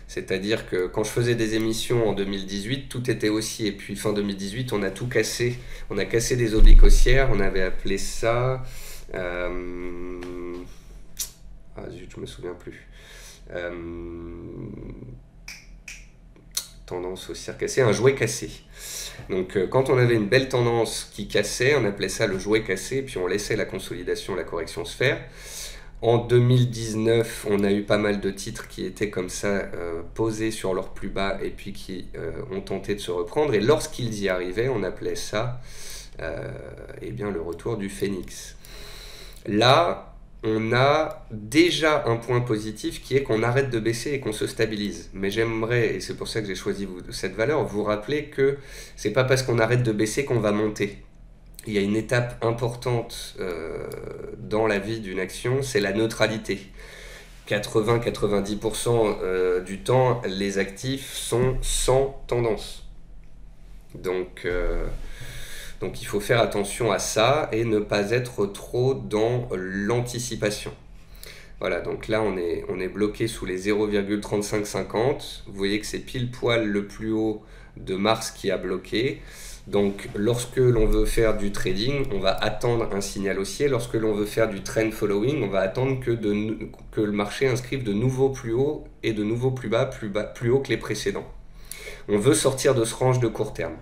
C'est-à-dire que quand je faisais des émissions en 2018, tout était haussier. Et puis fin 2018, on a tout cassé. On a cassé des obliques haussières. On avait appelé ça... Ah zut, je me souviens plus. Tendance haussière cassée, un jouet cassé. Donc quand on avait une belle tendance qui cassait, on appelait ça le jouet cassé, puis on laissait la consolidation, la correction se faire. En 2019, on a eu pas mal de titres qui étaient comme ça posés sur leur plus bas et puis qui ont tenté de se reprendre. Et lorsqu'ils y arrivaient, on appelait ça eh bien, le retour du phénix. Là, on a déjà un point positif qui est qu'on arrête de baisser et qu'on se stabilise. Mais j'aimerais, et c'est pour ça que j'ai choisi cette valeur, vous rappeler que c'est pas parce qu'on arrête de baisser qu'on va monter. Il y a une étape importante dans la vie d'une action, c'est la neutralité. 80-90% du temps, les actifs sont sans tendance. Donc il faut faire attention à ça et ne pas être trop dans l'anticipation. Voilà, donc là on est bloqué sous les 0,3550. Vous voyez que c'est pile poil le plus haut de mars qui a bloqué. Donc lorsque l'on veut faire du trading, on va attendre un signal haussier. Lorsque l'on veut faire du trend following, on va attendre que le marché inscrive de nouveaux plus hauts et de nouveaux plus bas, plus hauts que les précédents. On veut sortir de ce range de court terme.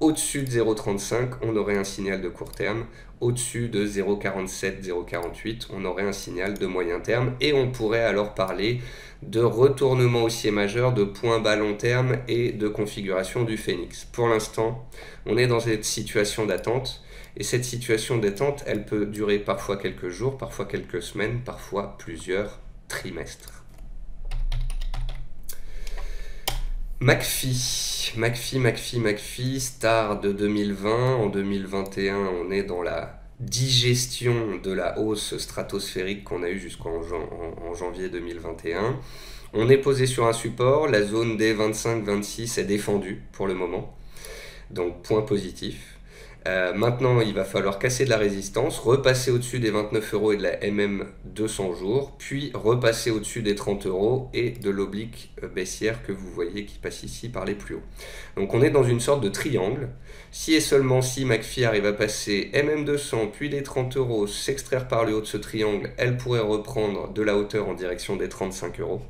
Au-dessus de 0,35, on aurait un signal de court terme. Au-dessus de 0,47, 0,48, on aurait un signal de moyen terme. Et on pourrait alors parler de retournement haussier majeur, de point bas long terme et de configuration du phénix. Pour l'instant, on est dans cette situation d'attente. Et cette situation d'attente, elle peut durer parfois quelques jours, parfois quelques semaines, parfois plusieurs trimestres. McPhy, star de 2020. En 2021, on est dans la digestion de la hausse stratosphérique qu'on a eue jusqu'en janvier 2021. On est posé sur un support, la zone des 25-26 est défendue pour le moment, donc point positif. Maintenant, il va falloir casser de la résistance, repasser au-dessus des 29 € et de la MM 200 jours, puis repasser au-dessus des 30 € et de l'oblique baissière que vous voyez qui passe ici par les plus hauts. Donc on est dans une sorte de triangle. Si et seulement si McPhy arrive à passer MM 200 puis les 30 €, s'extraire par le haut de ce triangle, elle pourrait reprendre de la hauteur en direction des 35 €.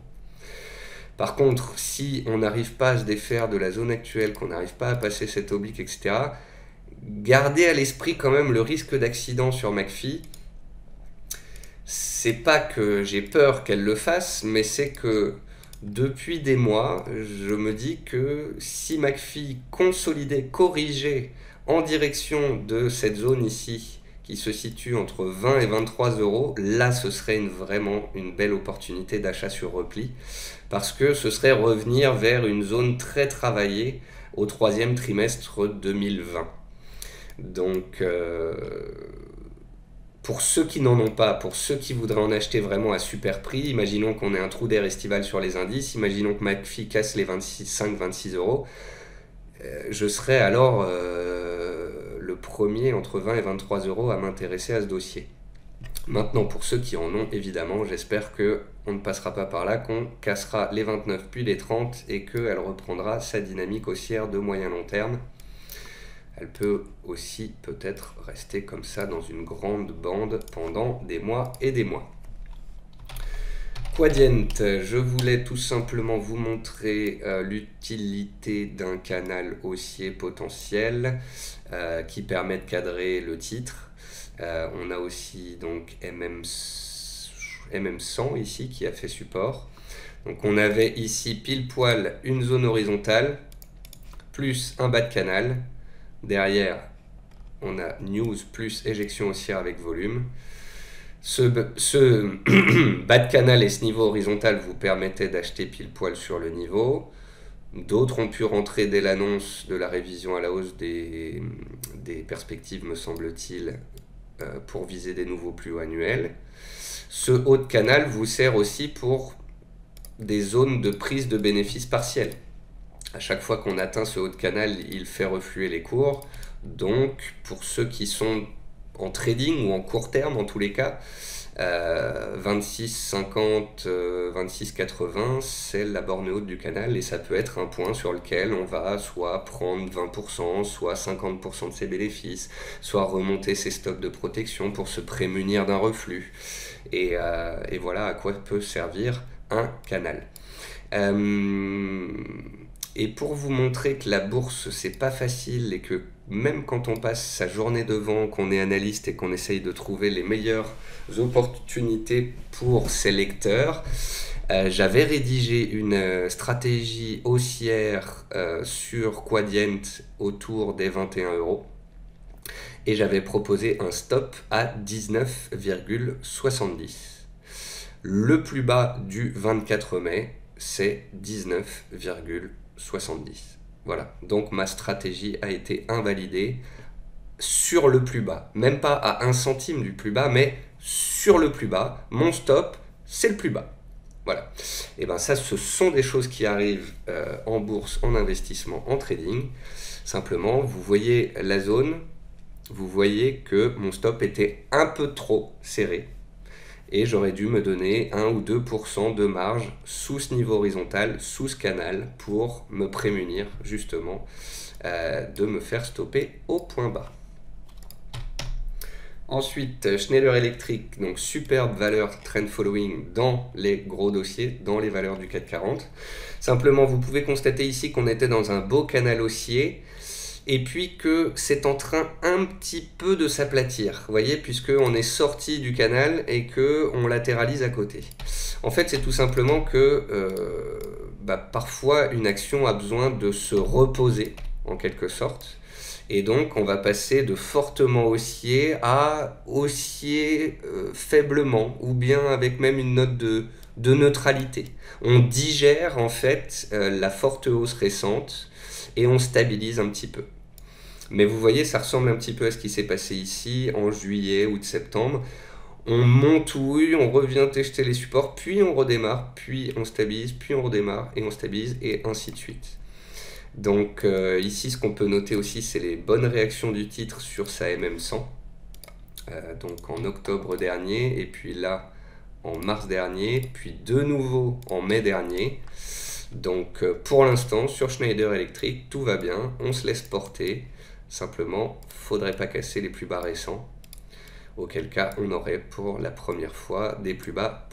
Par contre, si on n'arrive pas à se défaire de la zone actuelle, qu'on n'arrive pas à passer cette oblique, etc., gardez à l'esprit quand même le risque d'accident sur McPhy. C'est pas que j'ai peur qu'elle le fasse, mais c'est que depuis des mois, je me dis que si McPhy consolidait, corrigeait en direction de cette zone ici, qui se situe entre 20 et 23 €, là ce serait vraiment une belle opportunité d'achat sur repli, parce que ce serait revenir vers une zone très travaillée au troisième trimestre 2020. Donc, pour ceux qui n'en ont pas, pour ceux qui voudraient en acheter vraiment à super prix, imaginons qu'on ait un trou d'air estival sur les indices, imaginons que McPhy casse les 25-26 €, je serais alors le premier entre 20 et 23 € à m'intéresser à ce dossier. Maintenant, pour ceux qui en ont, évidemment, j'espère qu'on ne passera pas par là, qu'on cassera les 29 puis les 30 et qu'elle reprendra sa dynamique haussière de moyen long terme. Elle peut aussi peut-être rester comme ça dans une grande bande pendant des mois et des mois. Quadient, je voulais tout simplement vous montrer l'utilité d'un canal haussier potentiel qui permet de cadrer le titre. On a aussi donc MM100 ici qui a fait support. Donc on avait ici pile poil une zone horizontale plus un bas de canal. Derrière on a news plus éjection haussière avec volume. Ce bas de canal et ce niveau horizontal vous permettaient d'acheter pile poil sur le niveau. D'autres ont pu rentrer dès l'annonce de la révision à la hausse des perspectives, me semble-t-il, pour viser des nouveaux plus hauts annuels. Ce haut de canal vous sert aussi pour des zones de prise de bénéfices partiels. À chaque fois qu'on atteint ce haut de canal, il fait refluer les cours. Donc, pour ceux qui sont en trading ou en court terme, en tous les cas, 26,50, 26,80, c'est la borne haute du canal et ça peut être un point sur lequel on va soit prendre 20%, soit 50% de ses bénéfices, soit remonter ses stocks de protection pour se prémunir d'un reflux. Et voilà à quoi peut servir un canal. Et pour vous montrer que la bourse, c'est pas facile et que même quand on passe sa journée devant, qu'on est analyste et qu'on essaye de trouver les meilleures opportunités pour ses lecteurs, j'avais rédigé une stratégie haussière sur Quadient autour des 21 € et j'avais proposé un stop à 19,70. Le plus bas du 24 mai, c'est 19,70. Voilà, donc ma stratégie a été invalidée sur le plus bas. Même pas à 1 centime du plus bas, mais sur le plus bas. Mon stop, c'est le plus bas. Voilà. Et bien ça, ce sont des choses qui arrivent en bourse, en investissement, en trading. Simplement, vous voyez la zone, vous voyez que mon stop était un peu trop serré. Et j'aurais dû me donner 1 ou 2% de marge sous ce niveau horizontal, sous ce canal, pour me prémunir justement de me faire stopper au point bas. Ensuite, Schneider Electric, donc superbe valeur trend following dans les gros dossiers, dans les valeurs du CAC 40. Simplement, vous pouvez constater ici qu'on était dans un beau canal haussier, et puis que c'est en train un petit peu de s'aplatir, vous voyez, puisqu'on est sorti du canal et qu'on latéralise à côté. En fait, c'est tout simplement que parfois une action a besoin de se reposer, en quelque sorte, et donc on va passer de fortement haussier à haussier faiblement, ou bien avec même une note de neutralité. On digère en fait la forte hausse récente, et on stabilise un petit peu. Mais vous voyez, ça ressemble un petit peu à ce qui s'est passé ici en juillet ou de septembre. On montouille, on revient tester les supports, puis on redémarre, puis on stabilise, puis on redémarre, et on stabilise, et ainsi de suite. Donc ici, ce qu'on peut noter aussi, c'est les bonnes réactions du titre sur sa MM100. Donc en octobre dernier, et puis là, en mars dernier, puis de nouveau en mai dernier. Donc pour l'instant, sur Schneider Electric, tout va bien, on se laisse porter. Simplement, faudrait pas casser les plus bas récents. Auquel cas, on aurait pour la première fois des plus bas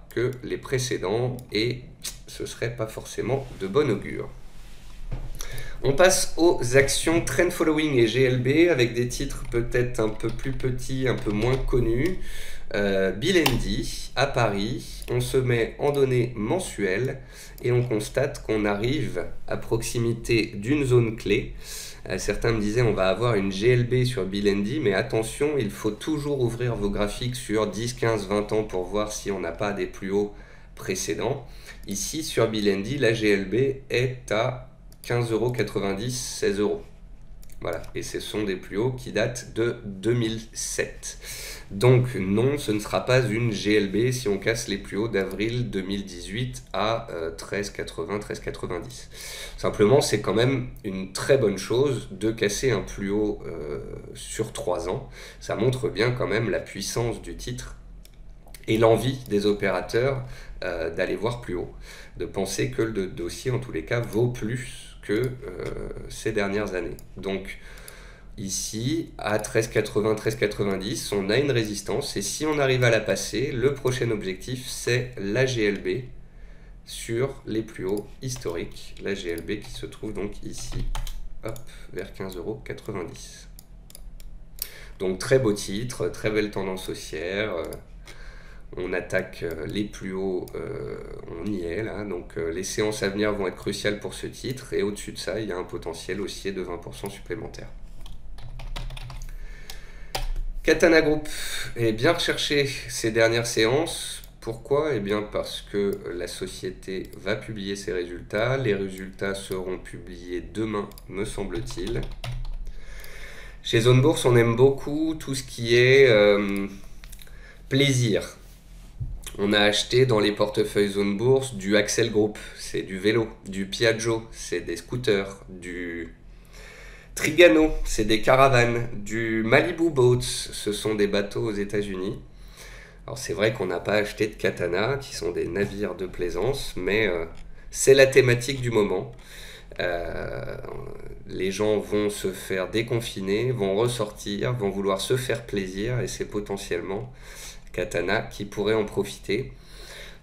que les précédents. Et ce serait pas forcément de bon augure. On passe aux actions Trend Following et GLB avec des titres peut-être un peu plus petits, un peu moins connus. Bilendi à Paris, on se met en données mensuelles et on constate qu'on arrive à proximité d'une zone clé. Certains me disaient on va avoir une GLB sur Bilendi, mais attention, il faut toujours ouvrir vos graphiques sur 10, 15, 20 ans pour voir si on n'a pas des plus hauts précédents. Ici sur Bilendi, la GLB est à 15,90 €, 16 €. Voilà, et ce sont des plus hauts qui datent de 2007. Donc non, ce ne sera pas une GLB si on casse les plus hauts d'avril 2018 à 13,80, 13,90. Simplement, c'est quand même une très bonne chose de casser un plus haut sur 3 ans. Ça montre bien quand même la puissance du titre et l'envie des opérateurs d'aller voir plus haut, de penser que le dossier, en tous les cas, vaut plus que ces dernières années. Donc, ici, à 13,80, 13,90, on a une résistance. Et si on arrive à la passer, le prochain objectif, c'est la GLB sur les plus hauts historiques. La GLB qui se trouve donc ici, hop, vers 15,90 €. Donc très beau titre, très belle tendance haussière. On attaque les plus hauts, on y est là. Donc les séances à venir vont être cruciales pour ce titre. Et au-dessus de ça, il y a un potentiel haussier de 20% supplémentaire. Katana Group est bien recherché ces dernières séances. Pourquoi? Eh bien parce que la société va publier ses résultats. Les résultats seront publiés demain, me semble-t-il. Chez Zone Bourse, on aime beaucoup tout ce qui est plaisir. On a acheté dans les portefeuilles Zone Bourse du Axel Group, c'est du vélo, du Piaggio, c'est des scooters, du Trigano, c'est des caravanes, du Malibu Boats, ce sont des bateaux aux États-Unis. Alors c'est vrai qu'on n'a pas acheté de Katana, qui sont des navires de plaisance, mais c'est la thématique du moment. Les gens vont se faire déconfiner, vont ressortir, vont vouloir se faire plaisir, et c'est potentiellement Katana qui pourrait en profiter.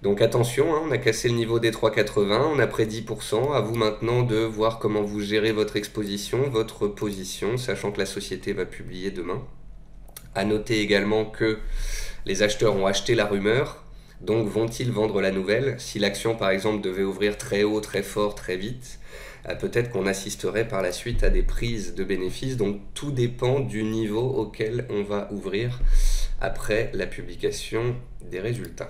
Donc attention, hein, on a cassé le niveau des 3,80, on a pris 10%. À vous maintenant de voir comment vous gérez votre exposition, votre position, sachant que la société va publier demain. À noter également que les acheteurs ont acheté la rumeur, donc vont-ils vendre la nouvelle? Si l'action par exemple devait ouvrir très haut, très fort, très vite, peut-être qu'on assisterait par la suite à des prises de bénéfices. Donc tout dépend du niveau auquel on va ouvrir après la publication des résultats.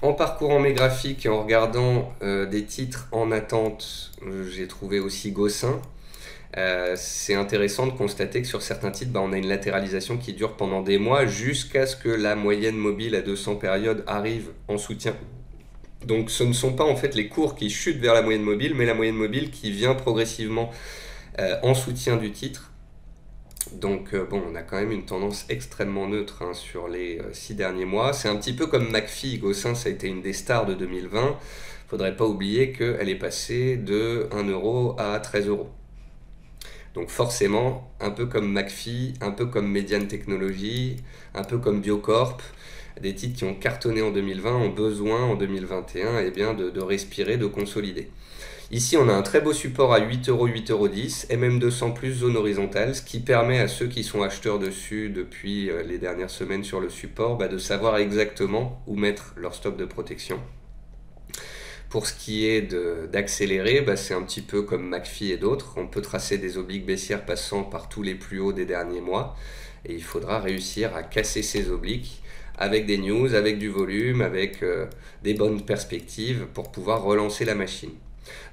En parcourant mes graphiques et en regardant des titres en attente, j'ai trouvé aussi Gossin. C'est intéressant de constater que sur certains titres, on a une latéralisation qui dure pendant des mois jusqu'à ce que la moyenne mobile à 200 périodes arrive en soutien. Donc ce ne sont pas en fait les cours qui chutent vers la moyenne mobile, mais la moyenne mobile qui vient progressivement en soutien du titre. Donc bon, on a quand même une tendance extrêmement neutre hein, sur les 6 derniers mois. C'est un petit peu comme McPhee, Gossin, ça a été une des stars de 2020. Il ne faudrait pas oublier qu'elle est passée de 1 € à 13 €. Donc forcément, un peu comme McPhee, un peu comme Median Technologies, un peu comme Biocorp, des titres qui ont cartonné en 2020 ont besoin en 2021 eh bien, de respirer, de consolider. Ici, on a un très beau support à 8 €, 8,10 €, MM200 plus zone horizontale, ce qui permet à ceux qui sont acheteurs dessus depuis les dernières semaines sur le support de savoir exactement où mettre leur stock de protection. Pour ce qui est d'accélérer, c'est un petit peu comme McPhee et d'autres. On peut tracer des obliques baissières passant par tous les plus hauts des derniers mois. Et il faudra réussir à casser ces obliques avec des news, avec du volume, avec des bonnes perspectives pour pouvoir relancer la machine.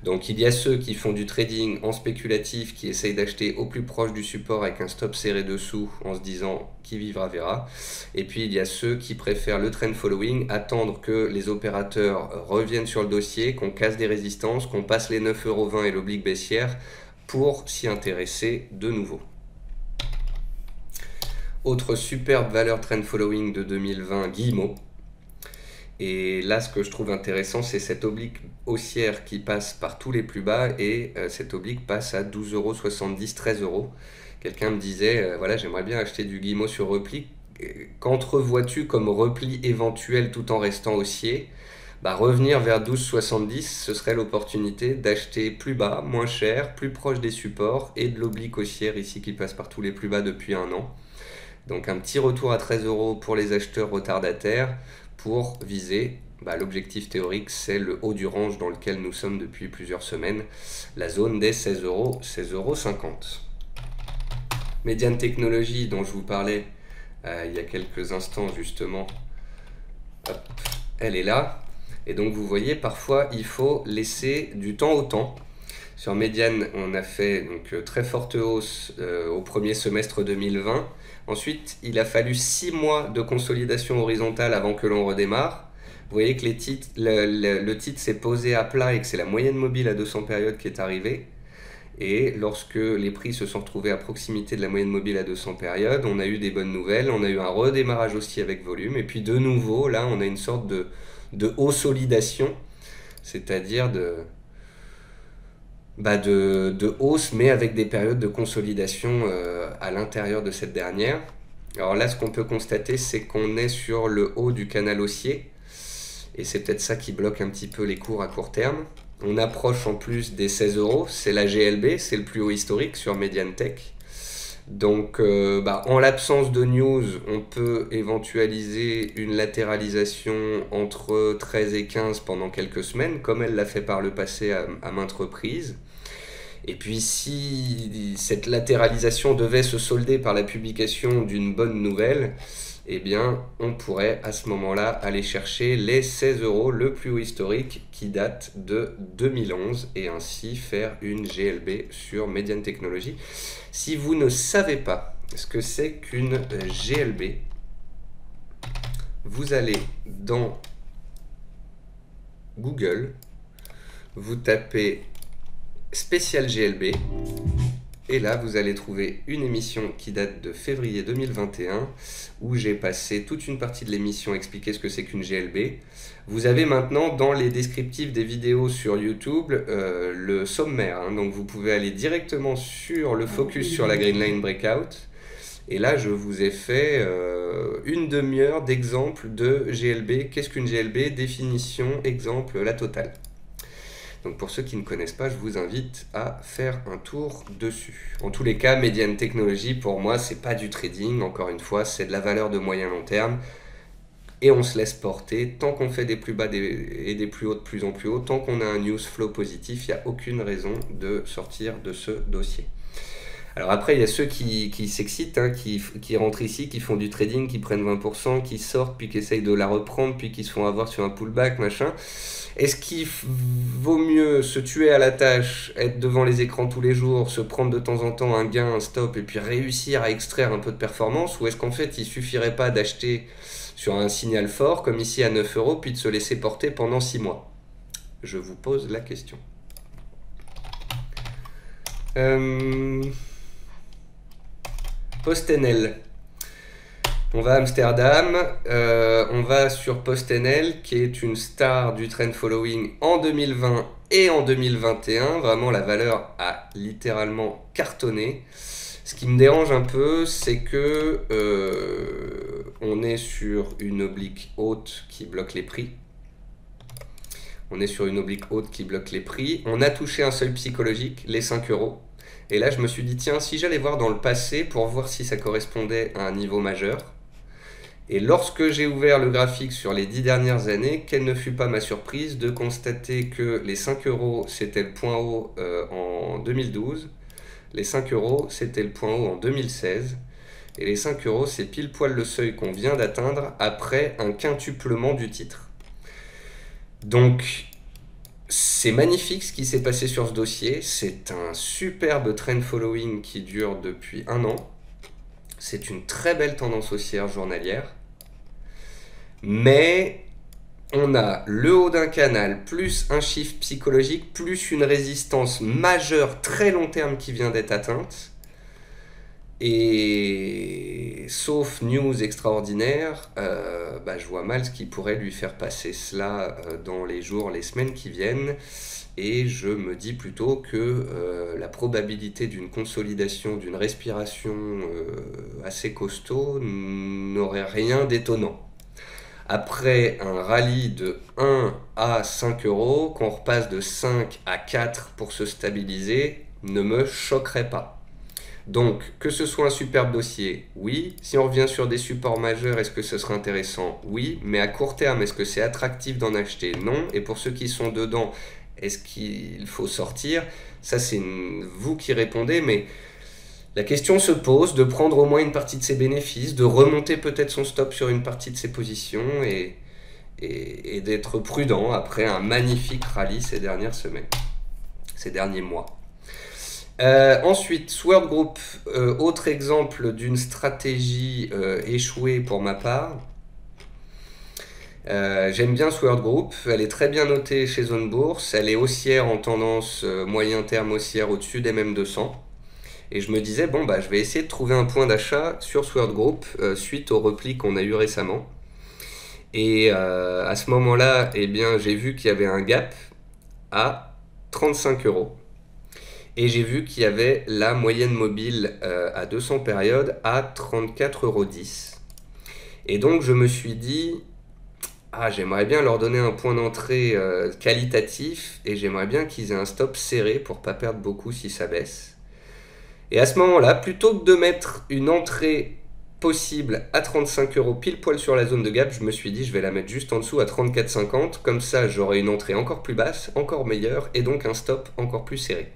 Donc il y a ceux qui font du trading en spéculatif, qui essayent d'acheter au plus proche du support avec un stop serré dessous en se disant qui vivra verra. Et puis il y a ceux qui préfèrent le trend following, attendre que les opérateurs reviennent sur le dossier, qu'on casse des résistances, qu'on passe les 9,20 € et l'oblique baissière pour s'y intéresser de nouveau. Autre superbe valeur trend following de 2020, Guillemot. Et là, ce que je trouve intéressant, c'est cette oblique haussière qui passe par tous les plus bas et cette oblique passe à 12,70 €, 13 €. Quelqu'un me disait, voilà, j'aimerais bien acheter du Guillemot sur repli. Qu'entrevois-tu comme repli éventuel tout en restant haussier? Revenir vers 12,70, ce serait l'opportunité d'acheter plus bas, moins cher, plus proche des supports et de l'oblique haussière ici qui passe par tous les plus bas depuis un an. Donc un petit retour à 13 € pour les acheteurs retardataires pour viser, l'objectif théorique, c'est le haut du range dans lequel nous sommes depuis plusieurs semaines, la zone des 16 €, 16,50 €. Median Technologies dont je vous parlais il y a quelques instants justement, hop, elle est là. Et donc vous voyez, parfois il faut laisser du temps au temps. Sur Median, on a fait donc très forte hausse au premier semestre 2020. Ensuite, il a fallu 6 mois de consolidation horizontale avant que l'on redémarre. Vous voyez que le titre s'est posé à plat et que c'est la moyenne mobile à 200 périodes qui est arrivée. Et lorsque les prix se sont retrouvés à proximité de la moyenne mobile à 200 périodes, on a eu des bonnes nouvelles, on a eu un redémarrage aussi avec volume. Et puis de nouveau, là, on a une sorte de haut-solidation, c'est-à-dire de hausse, mais avec des périodes de consolidation à l'intérieur de cette dernière. Alors là, ce qu'on peut constater, c'est qu'on est sur le haut du canal haussier, et c'est peut-être ça qui bloque un petit peu les cours à court terme. On approche en plus des 16 euros, c'est la GLB, c'est le plus haut historique sur Mediantech. Donc en l'absence de news, on peut éventualiser une latéralisation entre 13 et 15 pendant quelques semaines, comme elle l'a fait par le passé à maintes reprises. Et puis si cette latéralisation devait se solder par la publication d'une bonne nouvelle, eh bien on pourrait à ce moment-là aller chercher les 16 euros, le plus haut historique qui date de 2011, et ainsi faire une GLB sur Median Technologies. Si vous ne savez pas ce que c'est qu'une GLB, vous allez dans Google, vous tapez spécial GLB, et là vous allez trouver une émission qui date de février 2021 où j'ai passé toute une partie de l'émission à expliquer ce que c'est qu'une GLB. Vous avez maintenant dans les descriptifs des vidéos sur YouTube le sommaire, hein, donc vous pouvez aller directement sur le focus sur la Green Line Breakout, et là je vous ai fait une demi-heure d'exemple de GLB. Qu'est-ce qu'une GLB? Définition, exemple, la totale. Donc pour ceux qui ne connaissent pas, je vous invite à faire un tour dessus. En tous les cas, Median Technologies, pour moi, c'est pas du trading, encore une fois, c'est de la valeur de moyen long terme. Et on se laisse porter, tant qu'on fait des plus bas et des plus hauts de plus en plus haut, tant qu'on a un news flow positif, il n'y a aucune raison de sortir de ce dossier. Alors après, il y a ceux qui s'excitent, hein, qui rentrent ici, qui font du trading, qui prennent 20%, qui sortent, puis qui essayent de la reprendre, puis qui se font avoir sur un pullback, machin. Est-ce qu'il vaut mieux se tuer à la tâche, être devant les écrans tous les jours, se prendre de temps en temps un gain, un stop, et puis réussir à extraire un peu de performance? Ou est-ce qu'en fait, il suffirait pas d'acheter sur un signal fort, comme ici à 9 euros, puis de se laisser porter pendant 6 mois? Je vous pose la question. PostNL. On va à Amsterdam, on va sur PostNL qui est une star du trend following en 2020 et en 2021. Vraiment, la valeur a littéralement cartonné. Ce qui me dérange un peu, c'est que on est sur une oblique haute qui bloque les prix. On est sur une oblique haute qui bloque les prix. On a touché un seuil psychologique, les 5 euros. Et là, je me suis dit, tiens, si j'allais voir dans le passé pour voir si ça correspondait à un niveau majeur. Et lorsque j'ai ouvert le graphique sur les 10 dernières années, quelle ne fut pas ma surprise de constater que les 5 euros, c'était le point haut en 2012. Les 5 euros, c'était le point haut en 2016. Et les 5 euros, c'est pile poil le seuil qu'on vient d'atteindre après un quintuplement du titre. Donc, c'est magnifique ce qui s'est passé sur ce dossier. C'est un superbe trend following qui dure depuis 1 an. C'est une très belle tendance haussière journalière. Mais on a le haut d'un canal, plus un chiffre psychologique, plus une résistance majeure très long terme qui vient d'être atteinte. Et sauf news extraordinaire, je vois mal ce qui pourrait lui faire passer cela dans les jours, les semaines qui viennent. Et je me dis plutôt que la probabilité d'une consolidation, d'une respiration assez costaud n'aurait rien d'étonnant. Après un rallye de 1 à 5 euros, qu'on repasse de 5 à 4 pour se stabiliser, ne me choquerait pas. Donc, que ce soit un superbe dossier, oui. Si on revient sur des supports majeurs, est-ce que ce serait intéressant? Oui. Mais à court terme, est-ce que c'est attractif d'en acheter? Non. Et pour ceux qui sont dedans, est-ce qu'il faut sortir? Ça, c'est vous qui répondez, mais la question se pose de prendre au moins une partie de ses bénéfices, de remonter peut-être son stop sur une partie de ses positions et d'être prudent après un magnifique rallye ces dernières semaines, ces derniers mois. Ensuite, Sword Group, autre exemple d'une stratégie échouée pour ma part. J'aime bien Sword Group, elle est très bien notée chez Zone Bourse, elle est haussière en tendance moyen terme haussière au-dessus des MM200. Et je me disais, bon, je vais essayer de trouver un point d'achat sur Sword Group suite au repli qu'on a eu récemment. Et à ce moment-là, eh bien, j'ai vu qu'il y avait un gap à 35 euros. Et j'ai vu qu'il y avait la moyenne mobile à 200 périodes à 34,10 €. Et donc je me suis dit, ah, j'aimerais bien leur donner un point d'entrée qualitatif et j'aimerais bien qu'ils aient un stop serré pour pas perdre beaucoup si ça baisse. Et à ce moment-là, plutôt que de mettre une entrée possible à 35 € pile poil sur la zone de gap, je me suis dit je vais la mettre juste en dessous à 34,50. Comme ça, j'aurai une entrée encore plus basse, encore meilleure et donc un stop encore plus serré.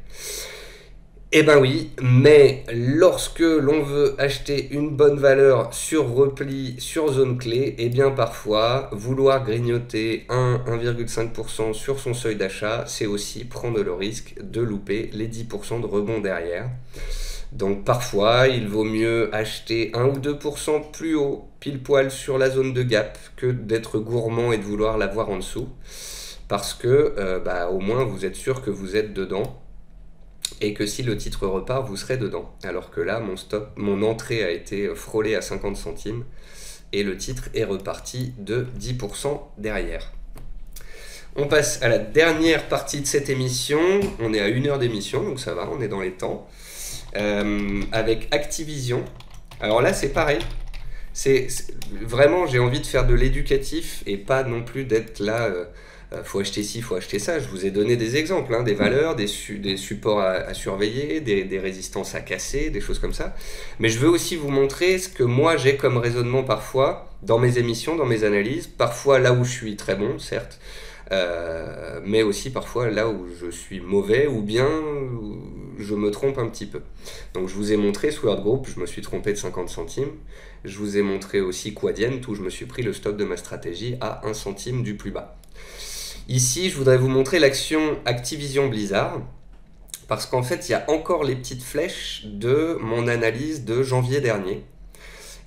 Eh ben oui, mais lorsque l'on veut acheter une bonne valeur sur repli, sur zone clé, eh bien parfois, vouloir grignoter 1,5% sur son seuil d'achat, c'est aussi prendre le risque de louper les 10% de rebond derrière. Donc parfois, il vaut mieux acheter 1 ou 2% plus haut, pile poil sur la zone de gap, que d'être gourmand et de vouloir l'avoir en dessous. Parce que au moins vous êtes sûr que vous êtes dedans. Et que si le titre repart, vous serez dedans. Alors que là, mon entrée a été frôlée à 50 centimes et le titre est reparti de 10% derrière. On passe à la dernière partie de cette émission. On est à 1 heure d'émission, donc ça va, on est dans les temps. Avec Activision. Alors là, c'est pareil. Vraiment, j'ai envie de faire de l'éducatif et pas non plus d'être là... faut acheter ci, faut acheter ça. Je vous ai donné des exemples, hein, des valeurs, des supports à surveiller, des résistances à casser, des choses comme ça. Mais je veux aussi vous montrer ce que moi j'ai comme raisonnement parfois dans mes émissions, dans mes analyses. Parfois là où je suis très bon, certes, mais aussi parfois là où je suis mauvais ou bien je me trompe un petit peu. Donc je vous ai montré Sword Group, je me suis trompé de 50 centimes. Je vous ai montré aussi Quadient où je me suis pris le stop de ma stratégie à 1 centime du plus bas. Ici, je voudrais vous montrer l'action Activision Blizzard, parce qu'en fait, il y a encore les petites flèches de mon analyse de janvier dernier.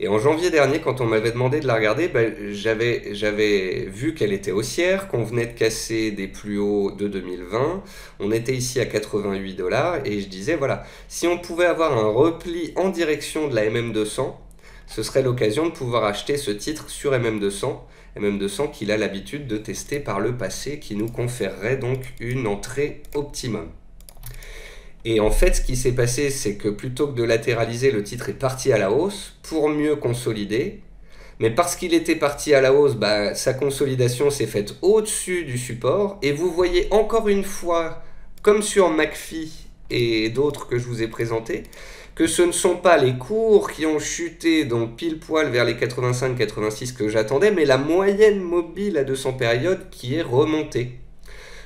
Et en janvier dernier, quand on m'avait demandé de la regarder, j'avais vu qu'elle était haussière, qu'on venait de casser des plus hauts de 2020, on était ici à 88 $, et je disais, voilà, si on pouvait avoir un repli en direction de la MM200, ce serait l'occasion de pouvoir acheter ce titre sur MM200, MM200 qu'il a l'habitude de tester par le passé, qui nous conférerait donc une entrée optimum. Et en fait, ce qui s'est passé, c'est que plutôt que de latéraliser, le titre est parti à la hausse pour mieux consolider. Mais parce qu'il était parti à la hausse, sa consolidation s'est faite au-dessus du support. Et vous voyez encore une fois, comme sur McPhee et d'autres que je vous ai présentés, que ce ne sont pas les cours qui ont chuté, donc pile poil vers les 85-86 que j'attendais, mais la moyenne mobile à 200 périodes qui est remontée.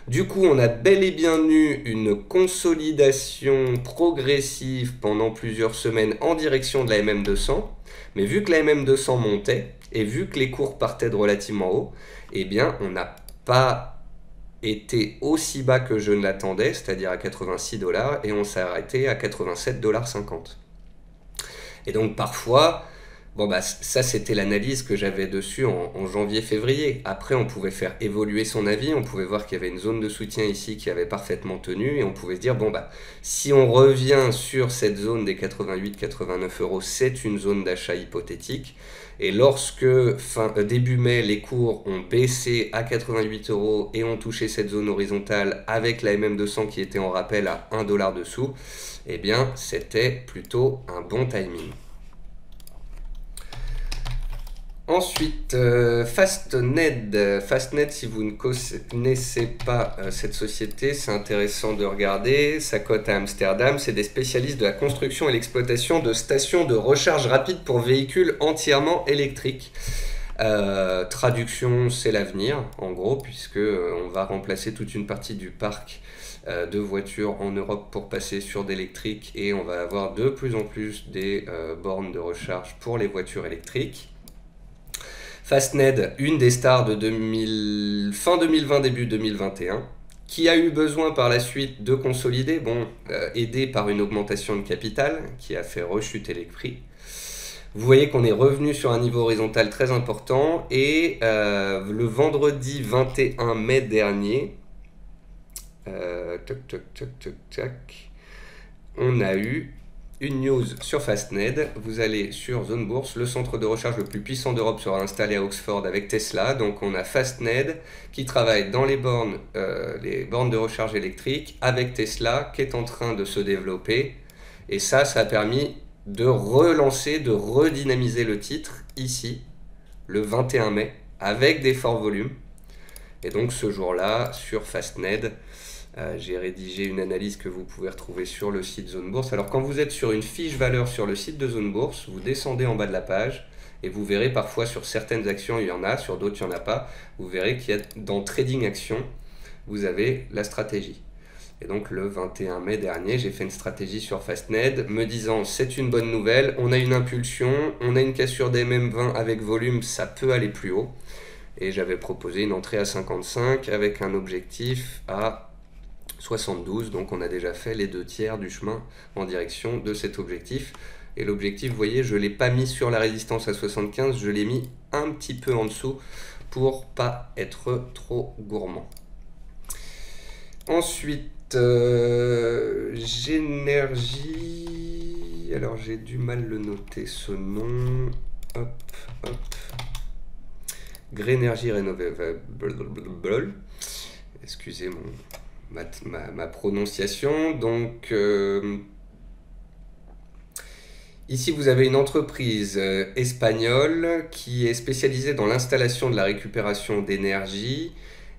Du coup, on a bel et bien eu une consolidation progressive pendant plusieurs semaines en direction de la MM200, mais vu que la MM200 montait, et vu que les cours partaient de relativement haut, eh bien, on n'a pas été aussi bas que je ne l'attendais, c'est-à-dire à 86 $, et on s'est arrêté à 87,50 $. Et donc parfois, ça c'était l'analyse que j'avais dessus en janvier-février. Après, on pouvait faire évoluer son avis, on pouvait voir qu'il y avait une zone de soutien ici qui avait parfaitement tenu, et on pouvait se dire, si on revient sur cette zone des 88-89 €, c'est une zone d'achat hypothétique. Et lorsque début mai, les cours ont baissé à 88 € et ont touché cette zone horizontale avec la MM200 qui était en rappel à 1 $ dessous, eh bien c'était plutôt un bon timing. Ensuite, Fastned. Fastned, si vous ne connaissez pas cette société, c'est intéressant de regarder. Ça cote à Amsterdam. C'est des spécialistes de la construction et l'exploitation de stations de recharge rapide pour véhicules entièrement électriques. Traduction, c'est l'avenir, en gros, puisque on va remplacer toute une partie du parc de voitures en Europe pour passer sur d'électrique et on va avoir de plus en plus des bornes de recharge pour les voitures électriques. Fastned, une des stars de fin 2020, début 2021, qui a eu besoin par la suite de consolider, aidé par une augmentation de capital qui a fait rechuter les prix. Vous voyez qu'on est revenu sur un niveau horizontal très important et le vendredi 21 mai dernier, on a eu une news sur Fastned. Vous allez sur Zone Bourse, le centre de recharge le plus puissant d'Europe sera installé à Oxford avec Tesla. Donc on a Fastned qui travaille dans les bornes de recharge électrique avec Tesla qui est en train de se développer. Et ça a permis de relancer, de redynamiser le titre ici, le 21 mai, avec des forts volumes. Et donc ce jour-là, sur Fastned, j'ai rédigé une analyse que vous pouvez retrouver sur le site Zone Bourse. Alors quand vous êtes sur une fiche valeur sur le site de Zone Bourse, vous descendez en bas de la page et vous verrez parfois sur certaines actions il y en a, sur d'autres il n'y en a pas. Vous verrez qu'il y a dans Trading Action, vous avez la stratégie. Et donc le 21 mai dernier, j'ai fait une stratégie sur Fastned me disant c'est une bonne nouvelle, on a une impulsion, on a une cassure des MM20 avec volume, ça peut aller plus haut. Et j'avais proposé une entrée à 55 avec un objectif à 72. Donc on a déjà fait les 2/3 du chemin en direction de cet objectif. Et l'objectif, vous voyez, je ne l'ai pas mis sur la résistance à 75, je l'ai mis un petit peu en dessous pour pas être trop gourmand. Ensuite, Génergie, alors j'ai du mal le noter ce nom, hop, hop, Greenergy Renewable, excusez ma prononciation, donc ici vous avez une entreprise espagnole qui est spécialisée dans l'installation de la récupération d'énergie.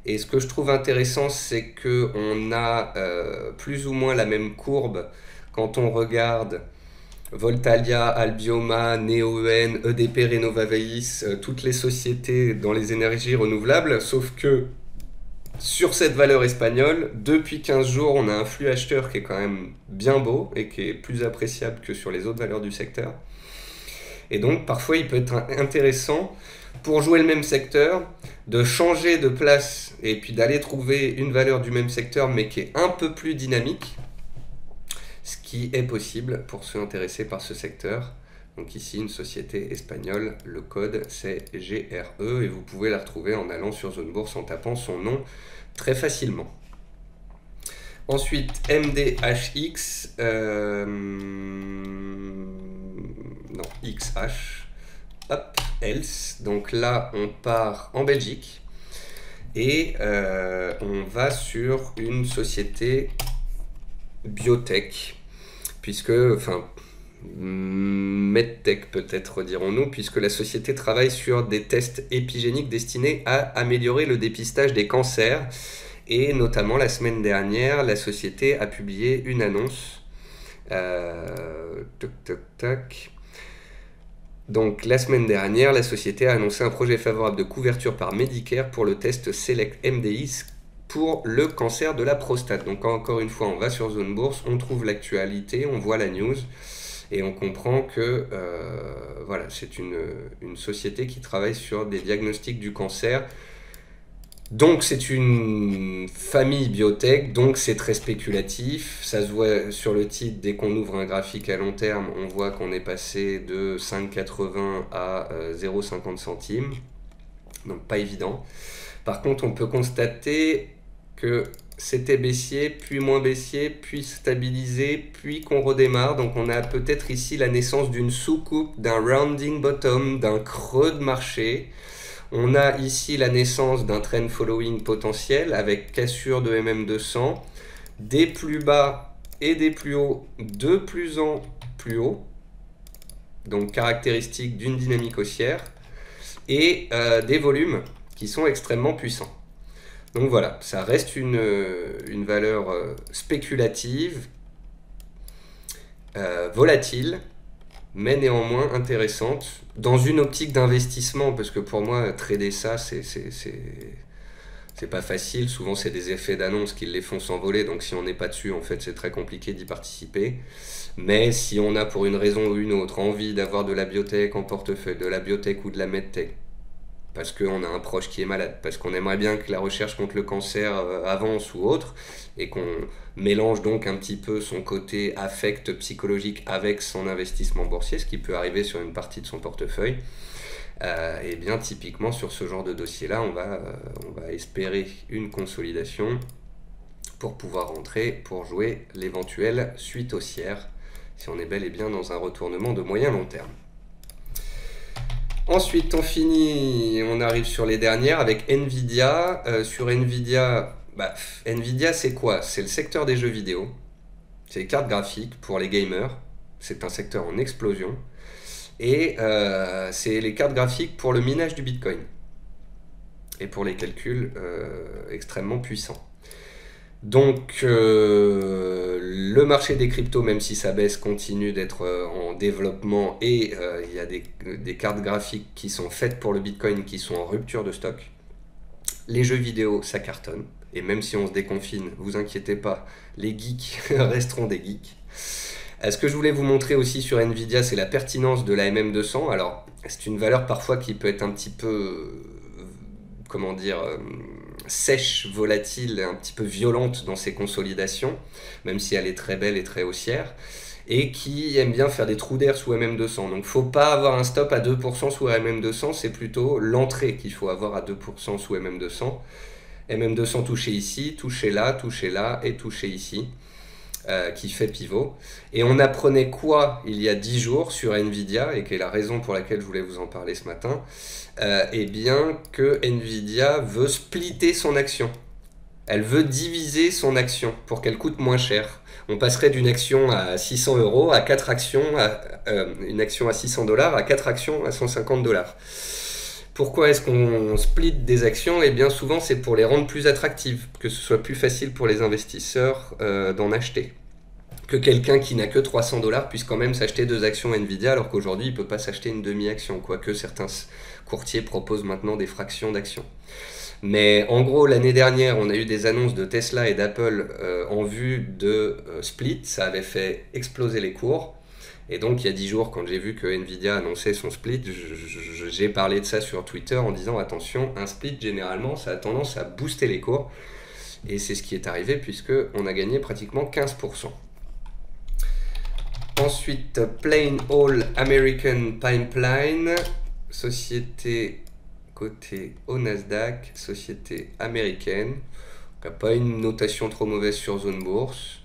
Et ce que je trouve intéressant, c'est qu'on a plus ou moins la même courbe quand on regarde Voltalia, Albioma, Neoen, EDP, Renovavis, toutes les sociétés dans les énergies renouvelables, sauf que sur cette valeur espagnole, depuis 15 jours, on a un flux acheteur qui est quand même bien beau et qui est plus appréciable que sur les autres valeurs du secteur. Et donc, parfois, il peut être intéressant pour jouer le même secteur, de changer de place et puis d'aller trouver une valeur du même secteur mais qui est un peu plus dynamique, ce qui est possible pour ceux intéressés par ce secteur. Donc ici une société espagnole, le code c'est GRE et vous pouvez la retrouver en allant sur Zone Bourse en tapant son nom très facilement. Ensuite MDHX, non XH. Hop, else, donc là on part en Belgique et on va sur une société biotech, puisque, enfin, medtech peut-être dirons-nous, puisque la société travaille sur des tests épigéniques destinés à améliorer le dépistage des cancers. Et notamment la semaine dernière, la société a publié une annonce. Donc la semaine dernière, la société a annoncé un projet favorable de couverture par Medicare pour le test Select MDI pour le cancer de la prostate. Donc encore une fois, on va sur Zone Bourse, on trouve l'actualité, on voit la news et on comprend que voilà, c'est une société qui travaille sur des diagnostics du cancer. Donc c'est une famille biotech, donc c'est très spéculatif, ça se voit sur le titre, dès qu'on ouvre un graphique à long terme, on voit qu'on est passé de 5,80 à 0,50 centimes, donc pas évident. Par contre on peut constater que c'était baissier, puis moins baissier, puis stabilisé, puis qu'on redémarre, donc on a peut-être ici la naissance d'une sous-coupe, d'un rounding bottom, d'un creux de marché. On a ici la naissance d'un trend following potentiel avec cassure de MM200, des plus bas et des plus hauts de plus en plus haut, donc caractéristique d'une dynamique haussière, et des volumes qui sont extrêmement puissants. Donc voilà, ça reste une valeur spéculative, volatile, mais néanmoins intéressante, dans une optique d'investissement, parce que pour moi, trader ça, c'est pas facile. Souvent, c'est des effets d'annonce qui les font s'envoler, donc si on n'est pas dessus, en fait, c'est très compliqué d'y participer. Mais si on a, pour une raison ou une autre, envie d'avoir de la biotech en portefeuille, de la biotech ou de la medtech, parce qu'on a un proche qui est malade, parce qu'on aimerait bien que la recherche contre le cancer avance ou autre, et qu'on mélange donc un petit peu son côté affect psychologique avec son investissement boursier, ce qui peut arriver sur une partie de son portefeuille, et bien typiquement sur ce genre de dossier-là, on va espérer une consolidation pour pouvoir rentrer, pour jouer l'éventuelle suite haussière, si on est bel et bien dans un retournement de moyen long terme. Ensuite, on arrive sur les dernières avec Nvidia. Sur Nvidia, Nvidia c'est quoi? C'est le secteur des jeux vidéo. C'est les cartes graphiques pour les gamers. C'est un secteur en explosion. Et c'est les cartes graphiques pour le minage du Bitcoin. Et pour les calculs extrêmement puissants. Donc le marché des cryptos, même si ça baisse, continue d'être en développement et il y a des cartes graphiques qui sont faites pour le Bitcoin qui sont en rupture de stock. Les jeux vidéo, ça cartonne. Et même si on se déconfine, vous inquiétez pas, les geeks resteront des geeks. Ce que je voulais vous montrer aussi sur Nvidia, c'est la pertinence de la MM200. Alors, c'est une valeur parfois qui peut être un petit peu, comment dire, sèche, volatile, un petit peu violente dans ses consolidations, même si elle est très belle et très haussière, et qui aime bien faire des trous d'air sous MM200. Donc, faut pas avoir un stop à 2% sous MM200, c'est plutôt l'entrée qu'il faut avoir à 2% sous MM200. MM200 touché ici, touché là et touché ici. Qui fait pivot. Et on apprenait quoi il y a 10 jours sur Nvidia, et qui est la raison pour laquelle je voulais vous en parler ce matin, eh bien que Nvidia veut splitter son action. Elle veut diviser son action pour qu'elle coûte moins cher. On passerait d'une action à 600 € à 4 actions, une action à 600 $, à 4 actions à 150 $. Pourquoi est-ce qu'on split des actions? Et bien souvent, c'est pour les rendre plus attractives, que ce soit plus facile pour les investisseurs d'en acheter. Que quelqu'un qui n'a que 300 $ puisse quand même s'acheter 2 actions Nvidia, alors qu'aujourd'hui, il ne peut pas s'acheter une demi-action, quoique certains courtiers proposent maintenant des fractions d'actions. Mais en gros, l'année dernière, on a eu des annonces de Tesla et d'Apple en vue de split. Ça avait fait exploser les cours. Et donc, il y a 10 jours, quand j'ai vu que Nvidia annonçait son split, j'ai parlé de ça sur Twitter en disant « Attention, un split, généralement, ça a tendance à booster les cours. » Et c'est ce qui est arrivé, puisqu'on a gagné pratiquement 15%. Ensuite, Plain All American Pipeline, société cotée au Nasdaq, société américaine. Pas une notation trop mauvaise sur Zone Bourse,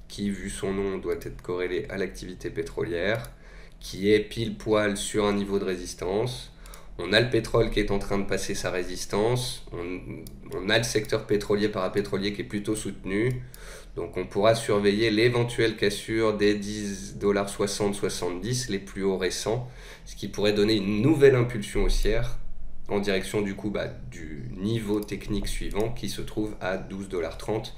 qui, vu son nom, doit être corrélé à l'activité pétrolière, qui est pile poil sur un niveau de résistance. On a le pétrole qui est en train de passer sa résistance, on a le secteur pétrolier parapétrolier qui est plutôt soutenu, donc on pourra surveiller l'éventuelle cassure des 10,60-70 $, les plus hauts récents, ce qui pourrait donner une nouvelle impulsion haussière en direction du coup du niveau technique suivant qui se trouve à 12,30 $.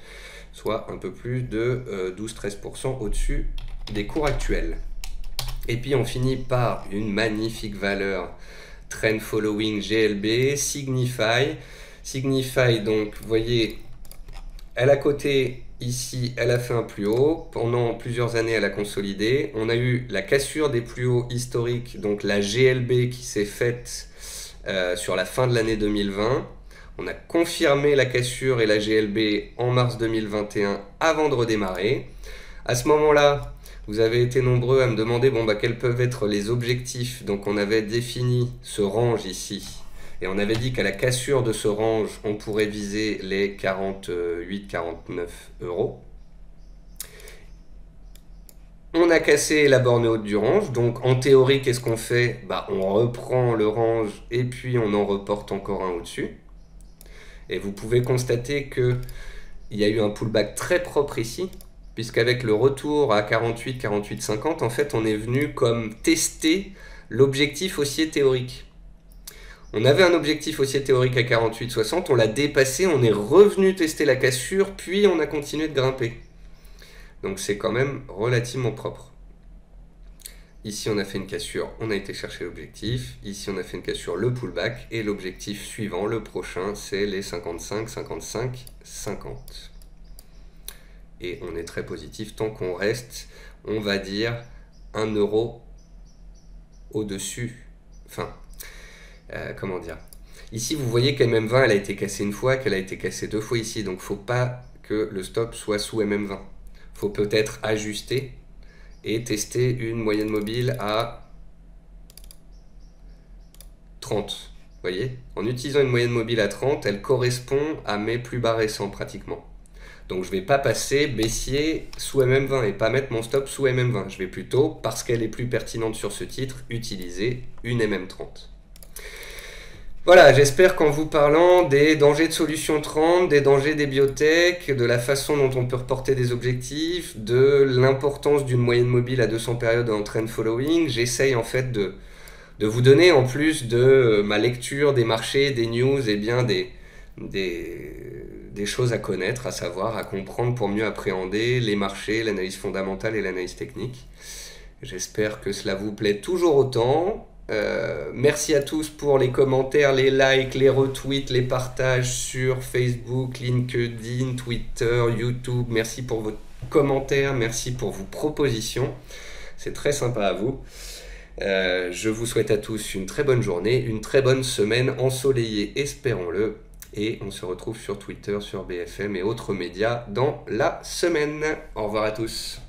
Soit un peu plus de 12-13% au-dessus des cours actuels. Et puis on finit par une magnifique valeur trend following GLB, Signify. Signify, donc vous voyez, elle a coté ici, elle a fait un plus haut. Pendant plusieurs années, elle a consolidé. On a eu la cassure des plus hauts historiques, donc la GLB qui s'est faite sur la fin de l'année 2020. On a confirmé la cassure et la GLB en mars 2021 avant de redémarrer. À ce moment-là, vous avez été nombreux à me demander quels peuvent être les objectifs. Donc on avait défini ce range ici. Et on avait dit qu'à la cassure de ce range, on pourrait viser les 48-49 €. On a cassé la borne haute du range. Donc en théorie, qu'est-ce qu'on fait? On reprend le range et puis on en reporte encore un au-dessus. Et vous pouvez constater qu'il y a eu un pullback très propre ici, puisqu'avec le retour à 48-50, en fait, on est venu comme tester l'objectif haussier théorique. On avait un objectif haussier théorique à 48-60, on l'a dépassé, on est revenu tester la cassure, puis on a continué de grimper. Donc c'est quand même relativement propre. Ici, on a fait une cassure, on a été chercher l'objectif. Ici, on a fait une cassure, le pullback. Et l'objectif suivant, le prochain, c'est les 55, 55, 50. Et on est très positif tant qu'on reste, on va dire, 1 € au-dessus. Enfin, comment dire? Ici, vous voyez qu'MM20, elle a été cassée une fois, qu'elle a été cassée 2 fois ici. Donc, il ne faut pas que le stop soit sous MM20. Il faut peut-être ajuster et tester une moyenne mobile à 30. Vous voyez, en utilisant une moyenne mobile à 30, elle correspond à mes plus bas récents pratiquement. Donc je vais pas passer baissier sous MM20 et pas mettre mon stop sous MM20. Je vais plutôt, parce qu'elle est plus pertinente sur ce titre, utiliser une MM30. Voilà, j'espère qu'en vous parlant des dangers de solution 30, des dangers des biotech, de la façon dont on peut reporter des objectifs, de l'importance d'une moyenne mobile à 200 périodes en trend following, j'essaye en fait de vous donner, en plus de ma lecture des marchés, des news, et bien des choses à connaître, à savoir, à comprendre pour mieux appréhender les marchés, l'analyse fondamentale et l'analyse technique. J'espère que cela vous plaît toujours autant. Merci à tous pour les commentaires, les likes, les retweets, les partages sur Facebook, LinkedIn, Twitter, YouTube. Merci pour vos commentaires, merci pour vos propositions. C'est très sympa à vous. Je vous souhaite à tous une très bonne journée, une très bonne semaine ensoleillée, espérons-le. Et on se retrouve sur Twitter, sur BFM et autres médias dans la semaine. Au revoir à tous.